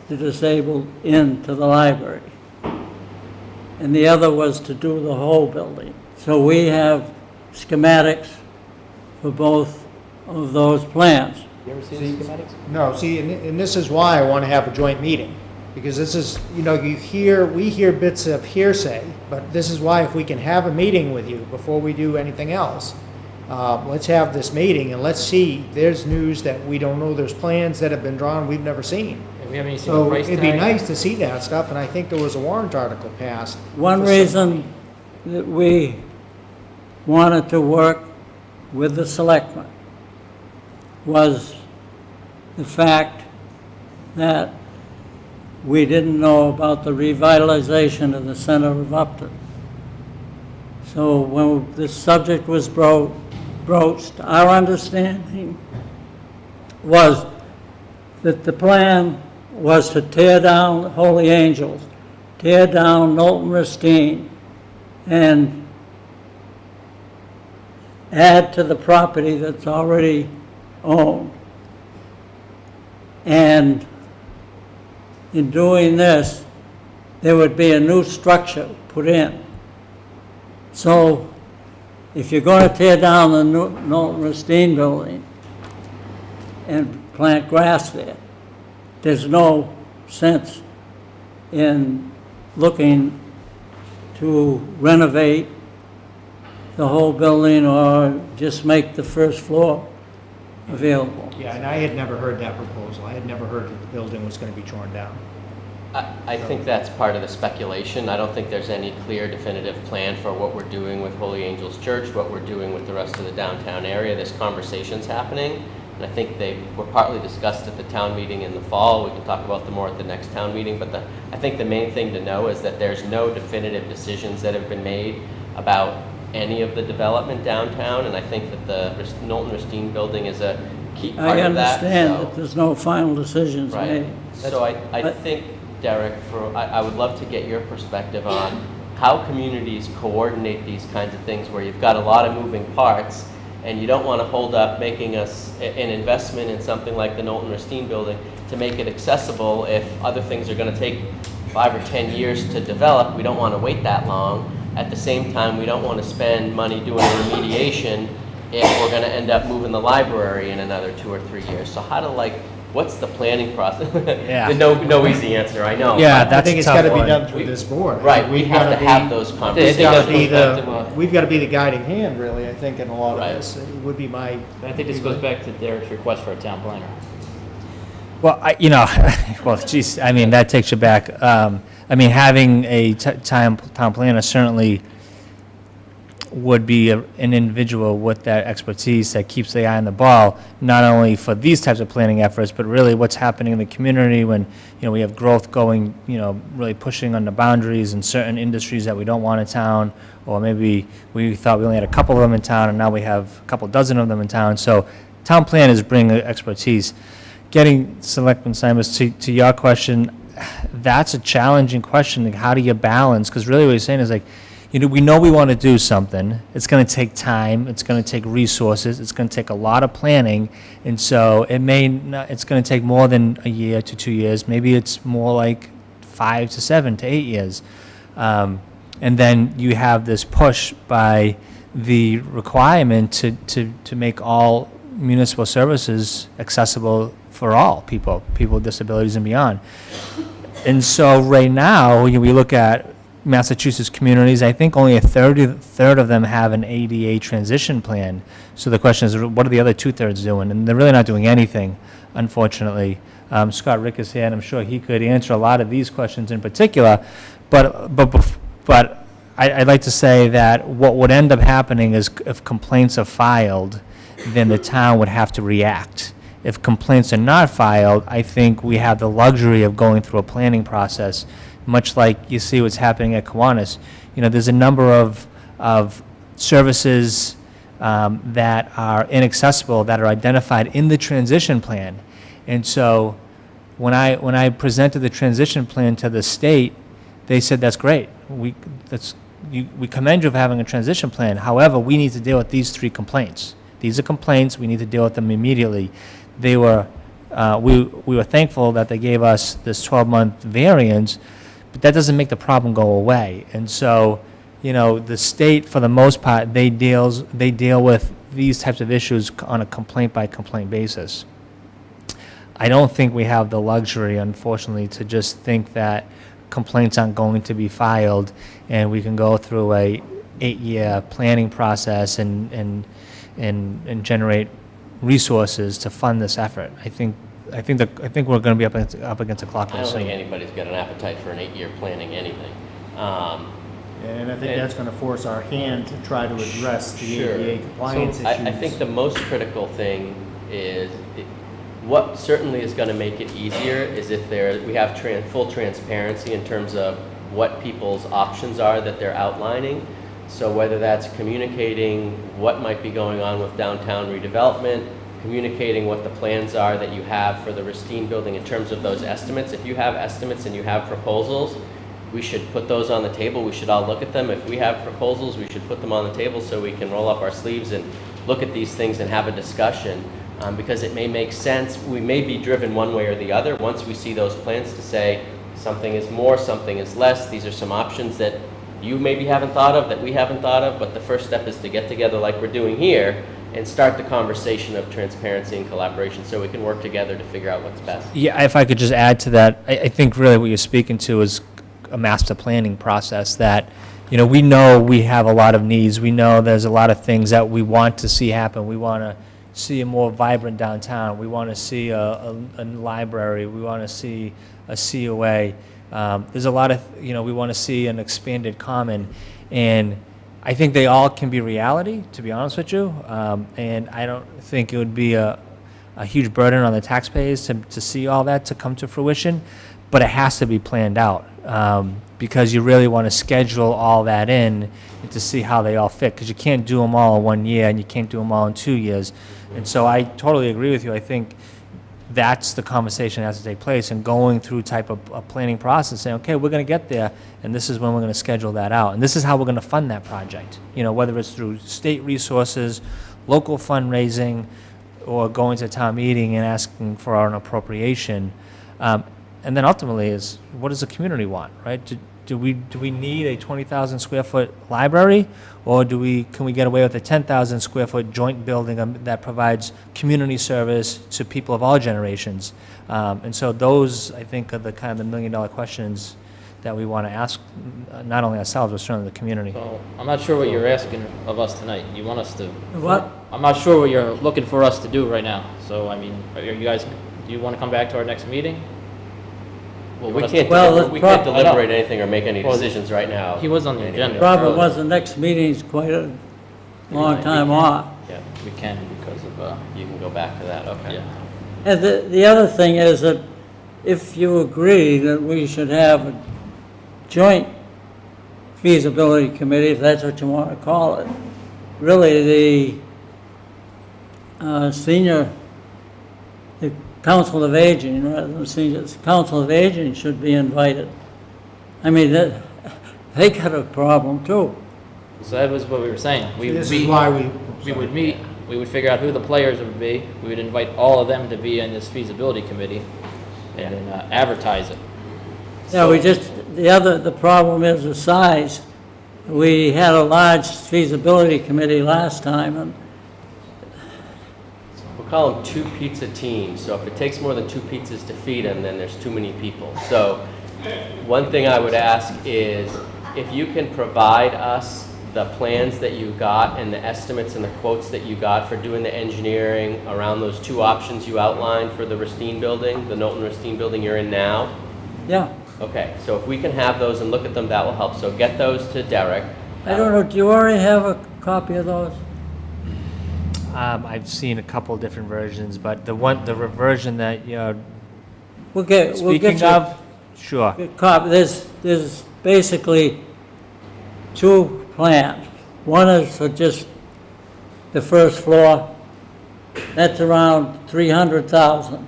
the disabled into the library. And the other was to do the whole building. So we have schematics for both of those plans. You ever seen the schematics? No, see, and this is why I want to have a joint meeting, because this is, we hear bits of hearsay, but this is why if we can have a meeting with you before we do anything else, let's have this meeting and let's see, there's news that we don't know, there's plans that have been drawn we've never seen. We haven't even seen the So price it'd be tag. nice to see that stuff, and I think there was a warrant article passed. One reason that we wanted to work with the selectmen was the fact that we didn't know about the revitalization of the center of Upton. So when this subject was broached, our understanding was that the plan was to tear down Holy Angels, tear down Knowlton Ristine, and add to the property that's already owned. And in doing this, there would be a new structure put in. So if you're going to tear down the Knowlton Ristine building and plant grass there, there's no sense in looking to renovate the whole building or just make the first floor available. Yeah, and I had never heard that proposal. I had never heard that the building was going to be torn down. I think that's part of the speculation. I don't think there's any clear definitive plan for what we're doing with Holy Angels Church, what we're doing with the rest of the downtown area. There's conversations happening, and I think they were partly discussed at the town meeting in the fall. We can talk about them more at the next town meeting, but I think the main thing to know is that there's no definitive decisions that have been made about any of the development downtown, and I think that the Knowlton Ristine building is a key part I of that. understand so- that there's no final decisions Right. made. So I think, Derek, I would love to get your perspective on how communities coordinate these kinds of things where you've got a lot of moving parts and you don't want to hold up making us an investment in something like the Knowlton Ristine building to make it accessible if other things are going to take 5 or 10 years to develop. We don't want to wait that long. At the same time, we don't want to spend money doing remediation if we're going to end up moving the library in another 2 or 3 years. So what's the planning process? Yeah. No easy answer, I know. Yeah, but- I think it's a got tough to be one. done through this board. Right, we have to have those We've conversations. got to be goes back to, we've got to be the guiding hand, really, I think, in a lot Right. of this. It would be my. I think this goes back to Derek's request for a town planner. Well, well, geez, I mean, that takes you back. I mean, having a town planner certainly would be an individual with that expertise that keeps the eye on the ball, not only for these types of planning efforts, but really what's happening in the community when, we have growth going, really pushing on the boundaries in certain industries that we don't want in town, or maybe we thought we only had a couple of them in town, and now we have a couple dozen of them in town. So town planners bring expertise. Getting Selectman Simons to your question, that's a challenging question. Like, how do you balance? Because really what he's saying is like, we know we want to do something. It's going to take time. It's going to take resources. It's going to take a lot of planning. And so it's going to take more than a year to 2 years. Maybe it's more like 5 to 7 to 8 years. And then you have this push by the requirement to make all municipal services accessible for all people with disabilities and beyond. And so right now, we look at Massachusetts communities, I think only a third of them have an ADA transition plan. So the question is, what are the other two-thirds doing? And they're really not doing anything, unfortunately. Scott Rick is here, and I'm sure he could answer a lot of these questions in particular. But I'd like to say that what would end up happening is if complaints are filed, then the town would have to react. If complaints are not filed, I think we have the luxury of going through a planning process, much like you see what's happening at Kiwanis. You know, there's a number of services that are inaccessible that are identified in the transition plan. And so when I presented the transition plan to the state, they said, that's great. We commend you for having a transition plan. However, we need to deal with these 3 complaints. These are complaints. We need to deal with them immediately. We were thankful that they gave us this 12-month variance, but that doesn't make the problem go away. And so, you know, the state, for the most part, they deal with these types of issues on a complaint-by-complaint basis. I don't think we have the luxury, unfortunately, to just think that complaints aren't going to be filed and we can go through a 8-year planning process and generate resources to fund this effort. I think we're going to be up against a clock. I don't think anybody's got an appetite for an 8-year planning anything. And I think that's going to force our hand to try to address the Sure. ADA compliance So issues. I think the most critical thing is, what certainly is going to make it easier is if we have full transparency in terms of what people's options are that they're outlining. So whether that's communicating what might be going on with downtown redevelopment, communicating what the plans are that you have for the Racine building in terms of those estimates. If you have estimates and you have proposals, we should put those on the table. We should all look at them. If we have proposals, we should put them on the table so we can roll up our sleeves and look at these things and have a discussion. Because it may make sense. We may be driven one way or the other once we see those plans to say something is more, something is less. These are some options that you maybe haven't thought of, that we haven't thought of, but the first step is to get together like we're doing here and start the conversation of transparency and collaboration so we can work together to figure out what's best. Yeah, if I could just add to that, I think really what you're speaking to is a master planning process that, you know we have a lot of needs. We know there's a lot of things that we want to see happen. We want to see a more vibrant downtown. We want to see a library. We want to see a COA. There's a lot of, we want to see an expanded common. And I think they all can be reality, to be honest with you. And I don't think it would be a huge burden on the taxpayers to see all that to come to fruition. But it has to be planned out because you really want to schedule all that in and to see how they all fit. Because you can't do them all in 1 year and you can't do them all in 2 years. And so I totally agree with you. I think that's the conversation that has to take place and going through type of a planning process, saying, okay, we're going to get there, and this is when we're going to schedule that out. And this is how we're going to fund that project, whether it's through state resources, local fundraising, or going to town meeting and asking for an appropriation. And then ultimately is, what does the community want, right? Do we need a 20,000 square foot library, or can we get away with a 10,000 square foot joint building that provides community service to people of all generations? And so those, I think, are the kind of the million-dollar questions that we want to ask, not only ourselves, but certainly the community. So I'm not sure what you're asking of us tonight. You want us to? What? I'm not sure what you're looking for us to do right now. So I mean, do you want to come back to our next meeting? Well, we can't deliberate anything or make any decisions right now. He was on the agenda. The problem was the next meeting's quite a long time off. Yeah, we can because of, You can go back to that, okay. yeah. And the other thing is that if you agree that we should have a joint feasibility committee, if that's what you want to call it, really the Council of Aging, rather than seniors, Council of Aging should be invited. I mean, they got a problem too. So that was what we were saying. This is why we would meet, we would figure out who the players would be, we would invite all of them to be in this feasibility committee, and then advertise it. Yeah, the problem is the size. We had a large feasibility committee last time, and We'll call them 2 pizza teams. So if it takes more than 2 pizzas to feed them, then there's too many people. So one thing I would ask is, if you can provide us the plans that you got and the estimates and the quotes that you got for doing the engineering around those two options you outlined for the Racine building, the Knowlton Racine building you're in now. Yeah, Okay, so if we can have those and look at them, that will help. So get those to Derek. I don't know, do you already have a copy of those? I've seen a couple different versions, but the version that you're We'll get speaking you of, sure. a copy. There's basically two plans. One is for just the first floor, that's around 300,000.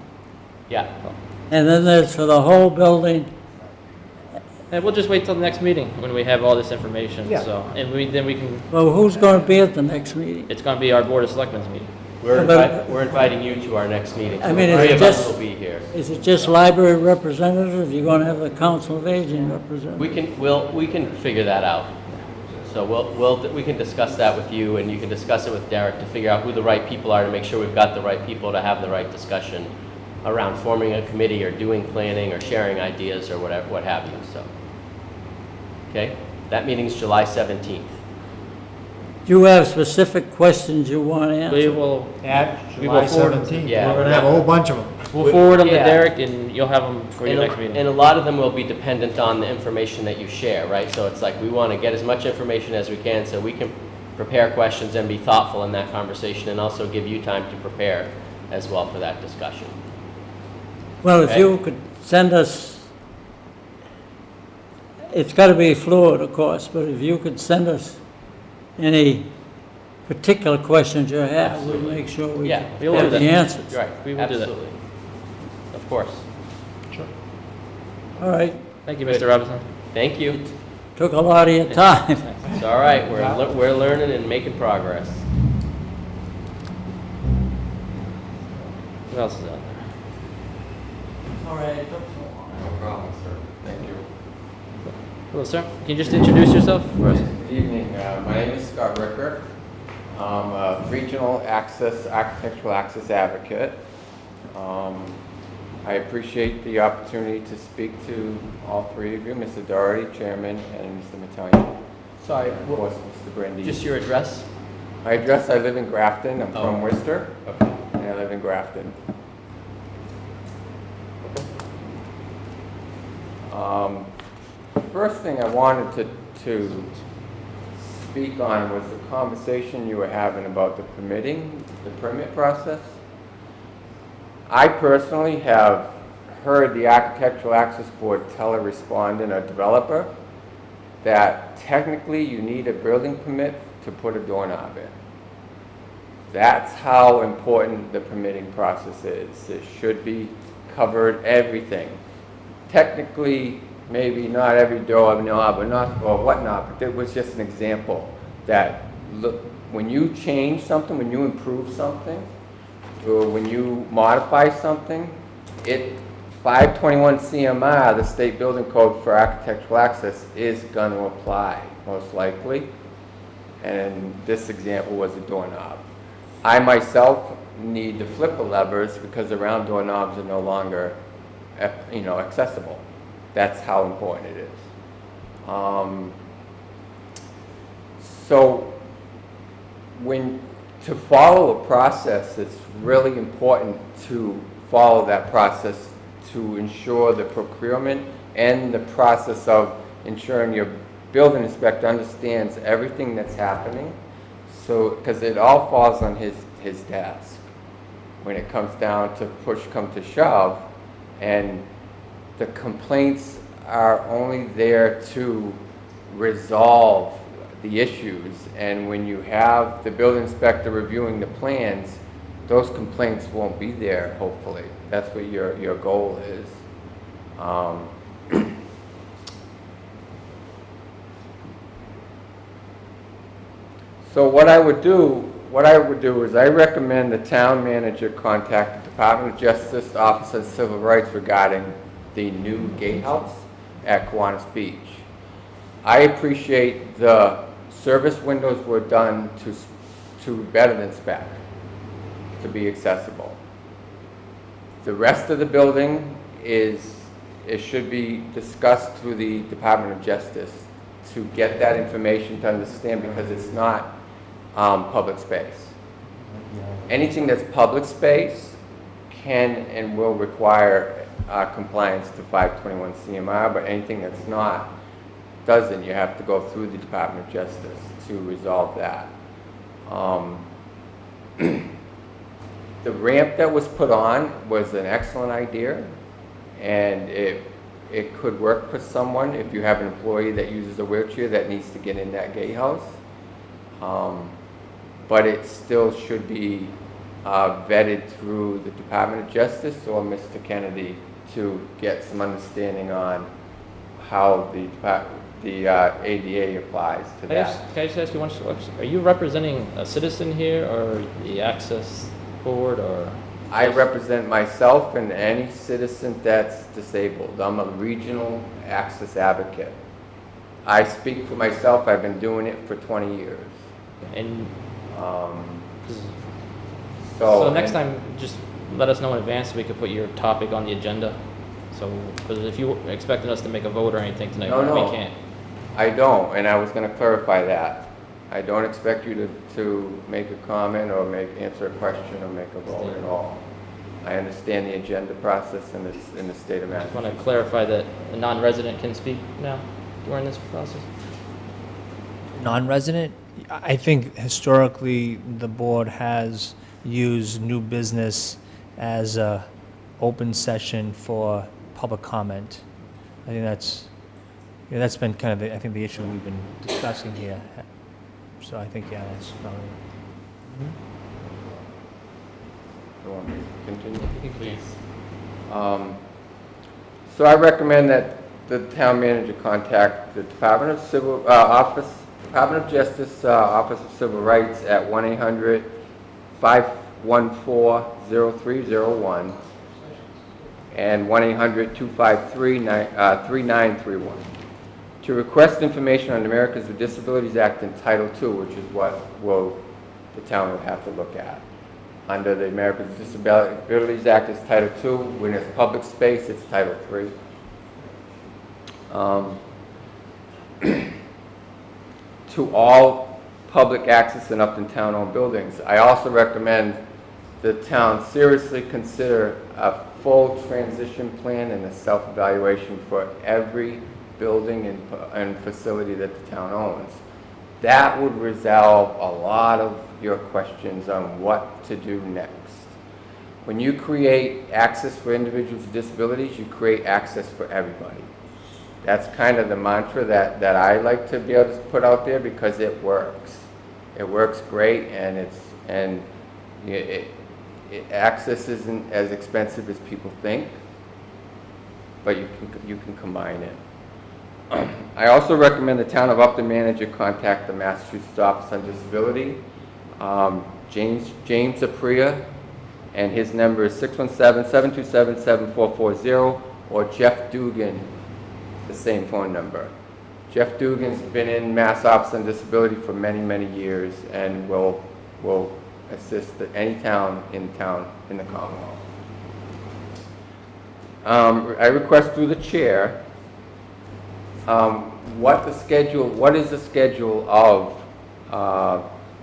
Yeah, And then there's for the whole building, And we'll just wait till the next meeting when we have all this information, Yeah. so, and then we can, well, who's going to be at the next meeting? it's gonna be our Board of Selectmen's meeting. we're inviting you to our next meeting. I So mean, the is three it of us just- will be here. Is it just library representatives? You're going to have the council of aging representative? We can figure that out. So we can discuss that with you, and you can discuss it with Derek to figure out who the right people are, to make sure we've got the right people to have the right discussion around forming a committee or doing planning or sharing ideas or whatever, what have you, so. Okay, that meeting's July 17th. Do you have specific questions you want We answered? will, At We July will forward 17th, yeah. we're gonna have a whole bunch of them. we'll forward them to Yeah. Derek, and you'll have them for your And a- next meeting. And a lot of them will be dependent on the information that you share, right? So it's like, we want to get as much information as we can so we can prepare questions and be thoughtful in that conversation, and also give you time to prepare as well for that discussion. Well, if Okay. you could send us, it's got to be fluid, of course, but if you could send us any particular questions you have, we'll make sure we Yeah, we'll do have the that. answers. Right, We will do that. absolutely. Of course. All right, Thank you, Mr. Robinson. Thank you. took a lot of your time. It's all right, we're learning and making progress. Who else is out there? All right. No problem, sir. Thank you. Hello, sir. Can you just introduce yourself for us? Good evening. My name is Scott Ricker. I'm a regional architectural access advocate. I appreciate the opportunity to speak to all three of you, Mr. Doherty, Chairman, and Mr. Mattelian. Sorry, And of course, Mr. Brandy. just your address? My address, I live in Grafton. I'm Oh. from Worcester, Okay. and I live in Grafton. First thing I wanted to speak on was the conversation you were having about the permit process. I personally have heard the Architectural Access Board tell a respondent, a developer, that technically you need a building permit to put a doorknob in. That's how important the permitting process is. It should be covered everything. Technically, maybe not every doorknob or whatnot, but it was just an example that look, when you change something, when you improve something, or when you modify something, 521 CMR, the state building code for architectural access, is going to apply, most likely. And this example was a doorknob. I myself need the flipper levers because the round doorknobs are no longer, accessible. That's how important it is. So to follow a process, it's really important to follow that process to ensure the procurement and the process of ensuring your building inspector understands everything that's happening. So, because it all falls on his desk when it comes down to push come to shove, and the complaints are only there to resolve the issues. And when you have the building inspector reviewing the plans, those complaints won't be there, hopefully. That's what your goal is. So what I would do is I recommend the town manager contact the Department of Justice Office of Civil Rights regarding the new gatehouse at Kiwanis Beach. I appreciate the service windows were done to better than spec, to be accessible. The rest of the building it should be discussed through the Department of Justice to get that information to understand, because it's not public space. Anything that's public space can and will require compliance to 521 CMR, but anything that's not doesn't. You have to go through the Department of Justice to resolve that. The ramp that was put on was an excellent idea, and it could work for someone if you have an employee that uses a wheelchair that needs to get in that gatehouse. But it still should be vetted through the Department of Justice or Mr. Kennedy to get some understanding on how the ADA applies to that. Can I just ask you one question? Are you representing a citizen here, or the Access Board, or? I represent myself and any citizen that's disabled. I'm a regional access advocate. I speak for myself. I've been doing it for 20 years. And So so next time, just let us know in advance so we could put your topic on the agenda. So, because if you were expecting us to make a vote or anything tonight, No, no. we can't. I don't, and I was going to clarify that. I don't expect you to make a comment or answer a question or make a vote at all. I understand the agenda process in the state of I just want Massachusetts. to clarify that a non-resident can speak now during this process. Non-resident, I think historically, the board has used new business as a open session for public comment. I think that's been kind of the issue we've been discussing here. So I think, yeah, that's probably. You want me to continue? Please. So I recommend that the town manager contact the Department of Department of Justice Office of Civil Rights at 1-800-514-0301 and 1-800-253-3931 to request information on Americans with Disabilities Act and Title II, which is what the town will have to look at. Under the Americans with Disabilities Act, it's Title II. When it's public space, it's Title III. To all public access in Upton town-owned buildings. I also recommend the town seriously consider a full transition plan and a self-evaluation for every building and facility that the town owns. That would resolve a lot of your questions on what to do next. When you create access for individuals with disabilities, you create access for everybody. That's kind of the mantra that I like to be able to put out there, because it works. It works great, and access isn't as expensive as people think, but you can combine it. I also recommend the town of Upton manager contact the Massachusetts Office on Disability, James Apria, and his number is 617-727-7440, or Jeff Dugan, the same phone number. Jeff Dugan's been in Mass Office on Disability for many, many years and will assist any town in the Commonwealth. I request through the chair, what is the schedule of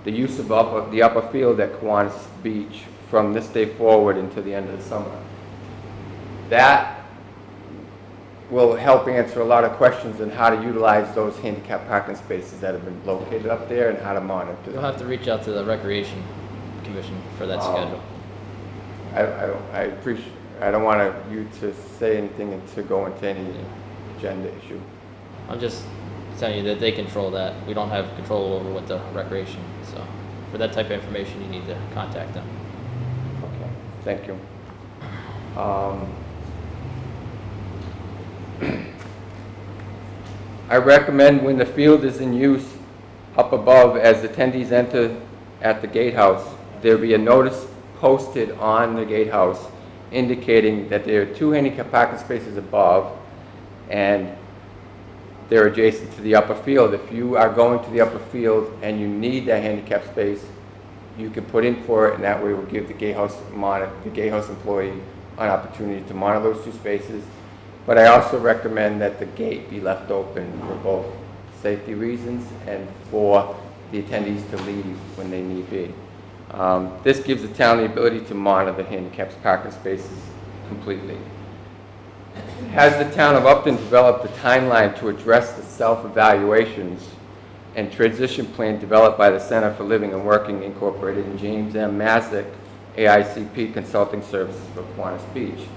the use of the upper field at Kiwanis Beach from this day forward into the end of the summer? That will help answer a lot of questions on how to utilize those handicap parking spaces that have been located up there and how to monitor them. You'll have to reach out to the Recreation Commission for that schedule. I appreciate. I don't want you to say anything and to go into any agenda issue. I'm just telling you that they control that. We don't have control over what the Recreation, so for that type of information, you need to contact them. Okay, thank you. I recommend when the field is in use up above, as attendees enter at the gatehouse, there be a notice posted on the gatehouse indicating that there are 2 handicap parking spaces above and they're adjacent to the upper field. If you are going to the upper field and you need that handicap space, you can put in for it, and that way will give the gatehouse employee an opportunity to monitor those 2 spaces. But I also recommend that the gate be left open for both safety reasons and for the attendees to leave when they need be. This gives the town the ability to monitor the handicapped parking spaces completely. Has the town of Upton developed a timeline to address the self-evaluations and transition plan developed by the Center for Living and Working Incorporated and James M. Mazick, AICP Consulting Services for Kiwanis Beach?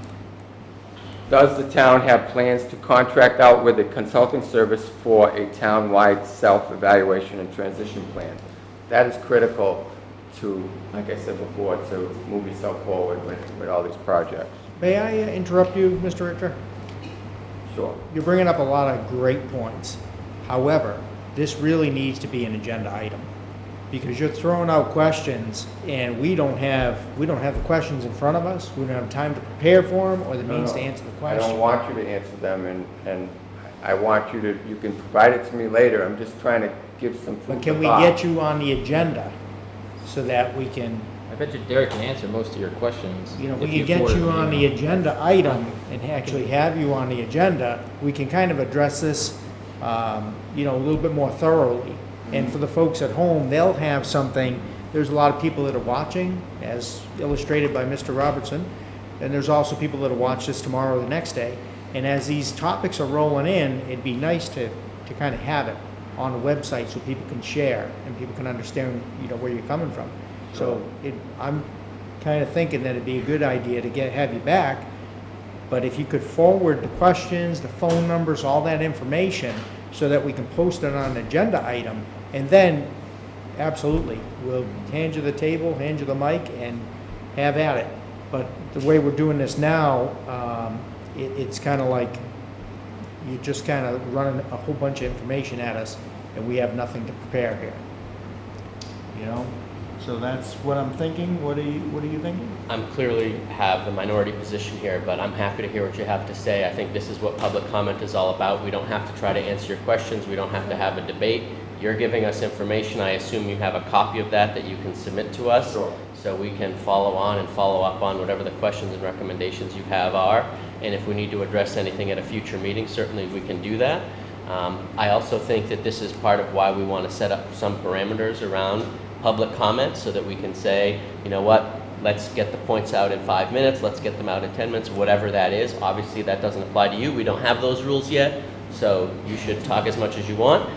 Does the town have plans to contract out with a consulting service for a town-wide self-evaluation and transition plan? That is critical to, like I said before, to move yourself forward with all these projects. May I interrupt you, Mr. Richter? Sure. You're bringing up a lot of great points. However, this really needs to be an agenda item, because you're throwing out questions and we don't have the questions in front of us. We don't have time to prepare for them or the means to answer the I question. don't want you to answer them, and I want you to, you can provide it to me later. I'm just trying to give some food But can for we thought. get you on the agenda so that we can, I bet you Derek can answer most of your questions. you know, if we can get forward you the on the email. agenda item and actually have you on the agenda, we can kind of address this, you know, a little bit more thoroughly. And for the folks at home, they'll have something. There's a lot of people that are watching, as illustrated by Mr. Robertson, and there's also people that'll watch this tomorrow or the next day. And as these topics are rolling in, it'd be nice to kind of have it on the website so people can share and people can understand, you know, where you're coming from. So I'm kind of thinking that it'd be a good idea to have you back, but if you could forward the questions, the phone numbers, all that information, so that we can post it on an agenda item, and then, absolutely, we'll hand you the table, hand you the mic, and have at it. But the way we're doing this now, it's kind of like you're just kind of running a whole bunch of information at us, and we have nothing to prepare here. You know? So that's what I'm thinking. What are you thinking? I'm clearly have the minority position here, but I'm happy to hear what you have to say. I think this is what public comment is all about. We don't have to try to answer your questions. We don't have to have a debate. You're giving us information. I assume you have a copy of that you can submit to us. Sure. So we can follow on and follow up on whatever the questions and recommendations you have are. And if we need to address anything at a future meeting, certainly we can do that. I also think that this is part of why we want to set up some parameters around public comments so that we can say, you know what, let's get the points out in 5 minutes, let's get them out in 10 minutes, whatever that is. Obviously, that doesn't apply to you. We don't have those rules yet, so you should talk as much as you want,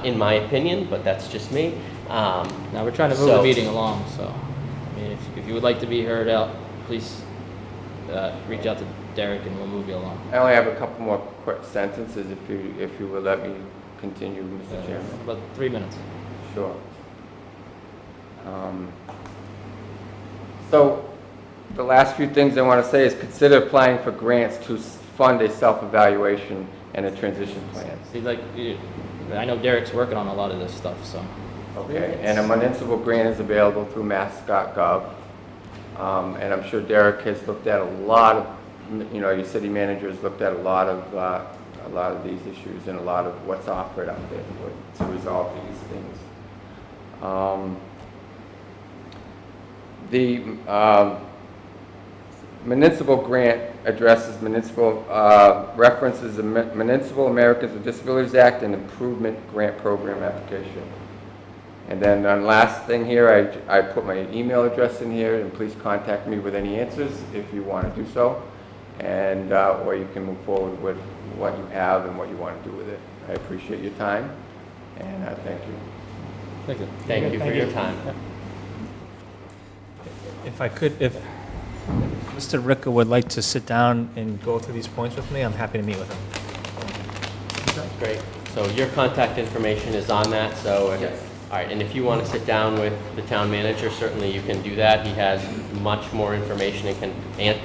in my opinion, but that's just me. Now, we're trying to move the meeting along, so, I mean, if you would like to be heard out, please reach out to Derek and we'll move you along. I only have a couple more quick sentences if you will let me continue, Mr. Chairman. About 3 minutes. Sure. So the last few things I want to say is consider applying for grants to fund a self-evaluation and a transition plan. See, I know Derek's working on a lot of this stuff, so. Okay, and a municipal grant is available through mass.gov. And I'm sure Derek has looked at a lot of, you know, your city manager has looked at a lot of these issues and a lot of what's offered out there to resolve these things. The municipal grant addresses references the Municipal Americans with Disabilities Act and Improvement Grant Program application. And then last thing here, I put my email address in here, and please contact me with any answers if you want to do so, and or you can move forward with what you have and what you want to do with it. I appreciate your time, and thank you. Thank you. Thank you for your time. If I could, if Mr. Ricker would like to sit down and go through these points with me, I'm happy to meet with him. Great. So your contact information is on that, so. Yes. All right, and if you want to sit down with the town manager, certainly you can do that. He has much more information and can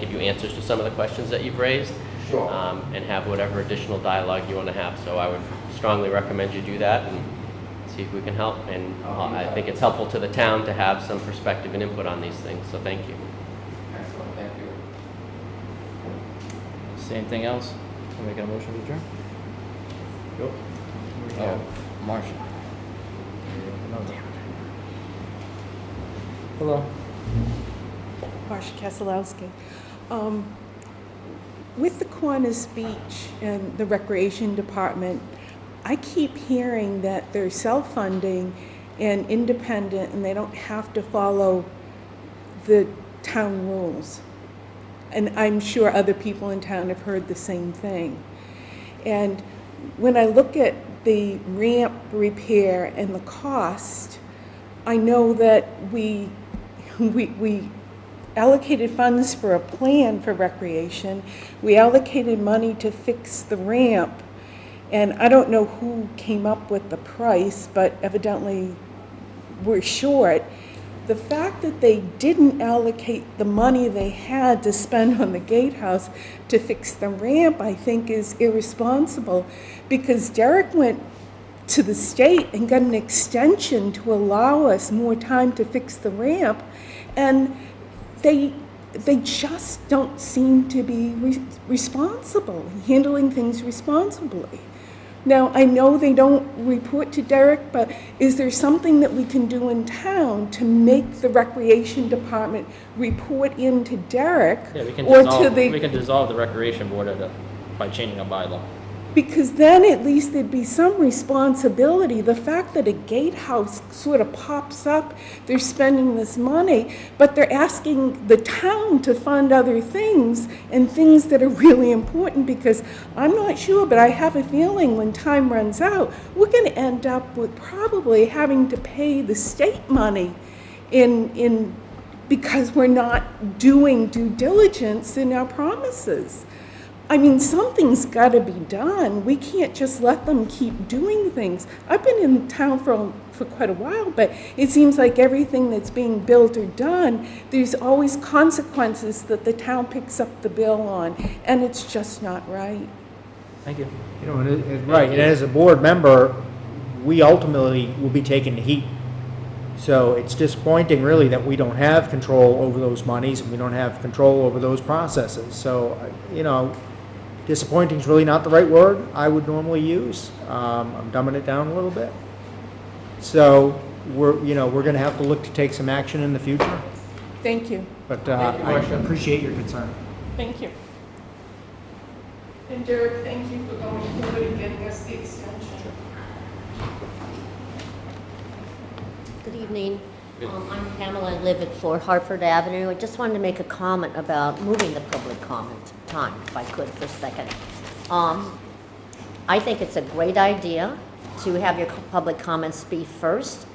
give you answers to some of the questions that you've raised. Sure. And have whatever additional dialogue you want to have. So I would strongly recommend you do that and see if we can help. And I think it's helpful to the town to have some perspective and input on these things, so thank you. Excellent, thank you. See anything else? Can we make a motion to adjourn? Go. Oh, Marcia. Hello. Marsha Keselowski. With the Kiwanis Beach and the Recreation Department, I keep hearing that they're self-funding and independent, and they don't have to follow the town rules. And I'm sure other people in town have heard the same thing. And when I look at the ramp repair and the cost, I know that we allocated funds for a plan for recreation. We allocated money to fix the ramp. And I don't know who came up with the price, but evidently we're short. The fact that they didn't allocate the money they had to spend on the gatehouse to fix the ramp, I think is irresponsible, because Derek went to the state and got an extension to allow us more time to fix the ramp, and they just don't seem to be responsible, handling things responsibly. Now, I know they don't report to Derek, but is there something that we can do in town to make the recreation department report in to Derek? Yeah, we can or dissolve, to the, we can dissolve the recreation board by changing a bylaw. because then at least there'd be some responsibility. The fact that a gatehouse sort of pops up, they're spending this money, but they're asking the town to fund other things and things that are really important, because I'm not sure, but I have a feeling when time runs out, we're going to end up with probably having to pay the state money because we're not doing due diligence in our promises. I mean, something's got to be done. We can't just let them keep doing things. I've been in town for quite a while, but it seems like everything that's being built or done, there's always consequences that the town picks up the bill on, and it's just not right. Thank you. You know, right, and as a board member, we ultimately will be taking the heat. So it's disappointing, really, that we don't have control over those monies, and we don't have control over those processes. So, you know, disappointing is really not the right word I would normally use. I'm dumbing it down a little bit. So we're going to have to look to take some action in the future. Thank you. But I appreciate your concern. Thank you. And Derek, thank you for going forward and getting us the extension. Good evening. I'm Pamela. I live at 4 Hartford Avenue. I just wanted to make a comment about moving the public comment time, if I could, for a second. I think it's a great idea to have your public comments be first.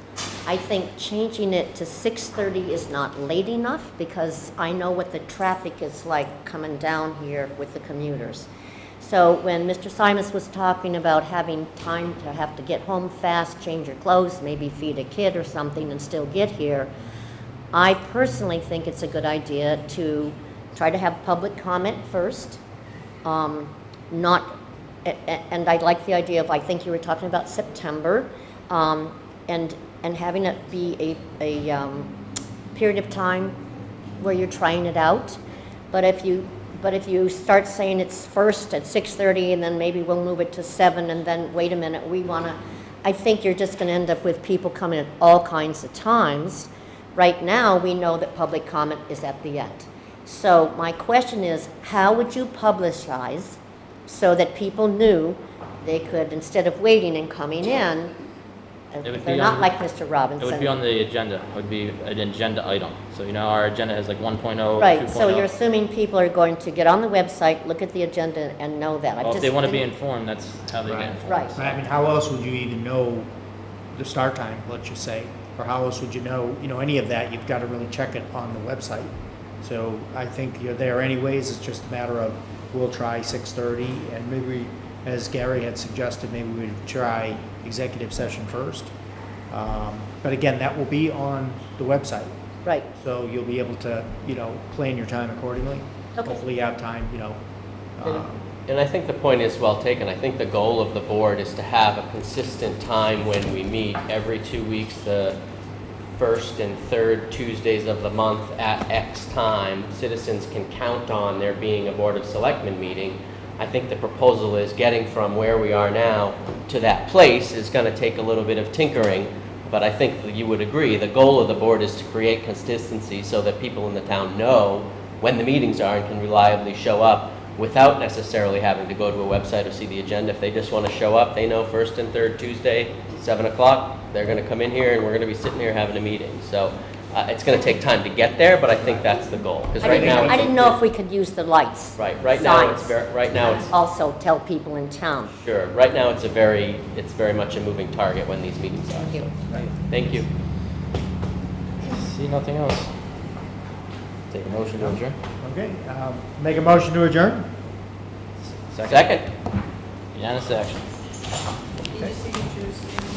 I think changing it to 6:30 is not late enough, because I know what the traffic is like coming down here with the commuters. So when Mr. Simons was talking about having time to have to get home fast, change your clothes, maybe feed a kid or something and still get here, I personally think it's a good idea to try to have public comment first. And I like the idea of, I think you were talking about September, and having it be a period of time where you're trying it out. But if you start saying it's first at 6:30 and then maybe we'll move it to 7 and then wait a minute, I think you're just going to end up with people coming at all kinds of times. Right now, we know that public comment is at the end. So my question is, how would you publicize so that people knew they could, instead of waiting and coming in, they're not like Mr. Robinson. It would be on the agenda. It would be an agenda item. So, our agenda has like 1.0, Right, 2.0. so you're assuming people are going to get on the website, look at the agenda, and know that. Well, if they want to be informed, that's how they get informed. Right. But I mean, how else would you even know the start time, let's just say? Or how else would you know, any of that? You've got to really check it on the website. So I think you're there anyways. It's just a matter of, we'll try 6:30, and maybe, as Gary had suggested, maybe we'd try executive session first. But again, that will be on the website. Right. So you'll be able to, plan your time accordingly. Okay. Hopefully you have time, And I think the point is well taken. I think the goal of the board is to have a consistent time when we meet every 2 weeks, the first and third Tuesdays of the month at X time. Citizens can count on there being a Board of Selectmen meeting. I think the proposal is getting from where we are now to that place is going to take a little bit of tinkering, but I think that you would agree the goal of the board is to create consistency so that people in the town know when the meetings are and can reliably show up without necessarily having to go to a website or see the agenda. If they just want to show up, they know first and third Tuesday, 7 o'clock, they're going to come in here and we're going to be sitting here having a meeting. So it's going to take time to get there, but I think that's the goal. Because right now, I didn't know if we could use the lights. Right now it's signs. right now it's Also tell people in town. sure. Right now it's very much a moving target when these meetings are. Thank you. Thank you. See nothing else. Take a motion to adjourn. Okay, make a motion to adjourn? Second. Unanimous action. Need your signatures.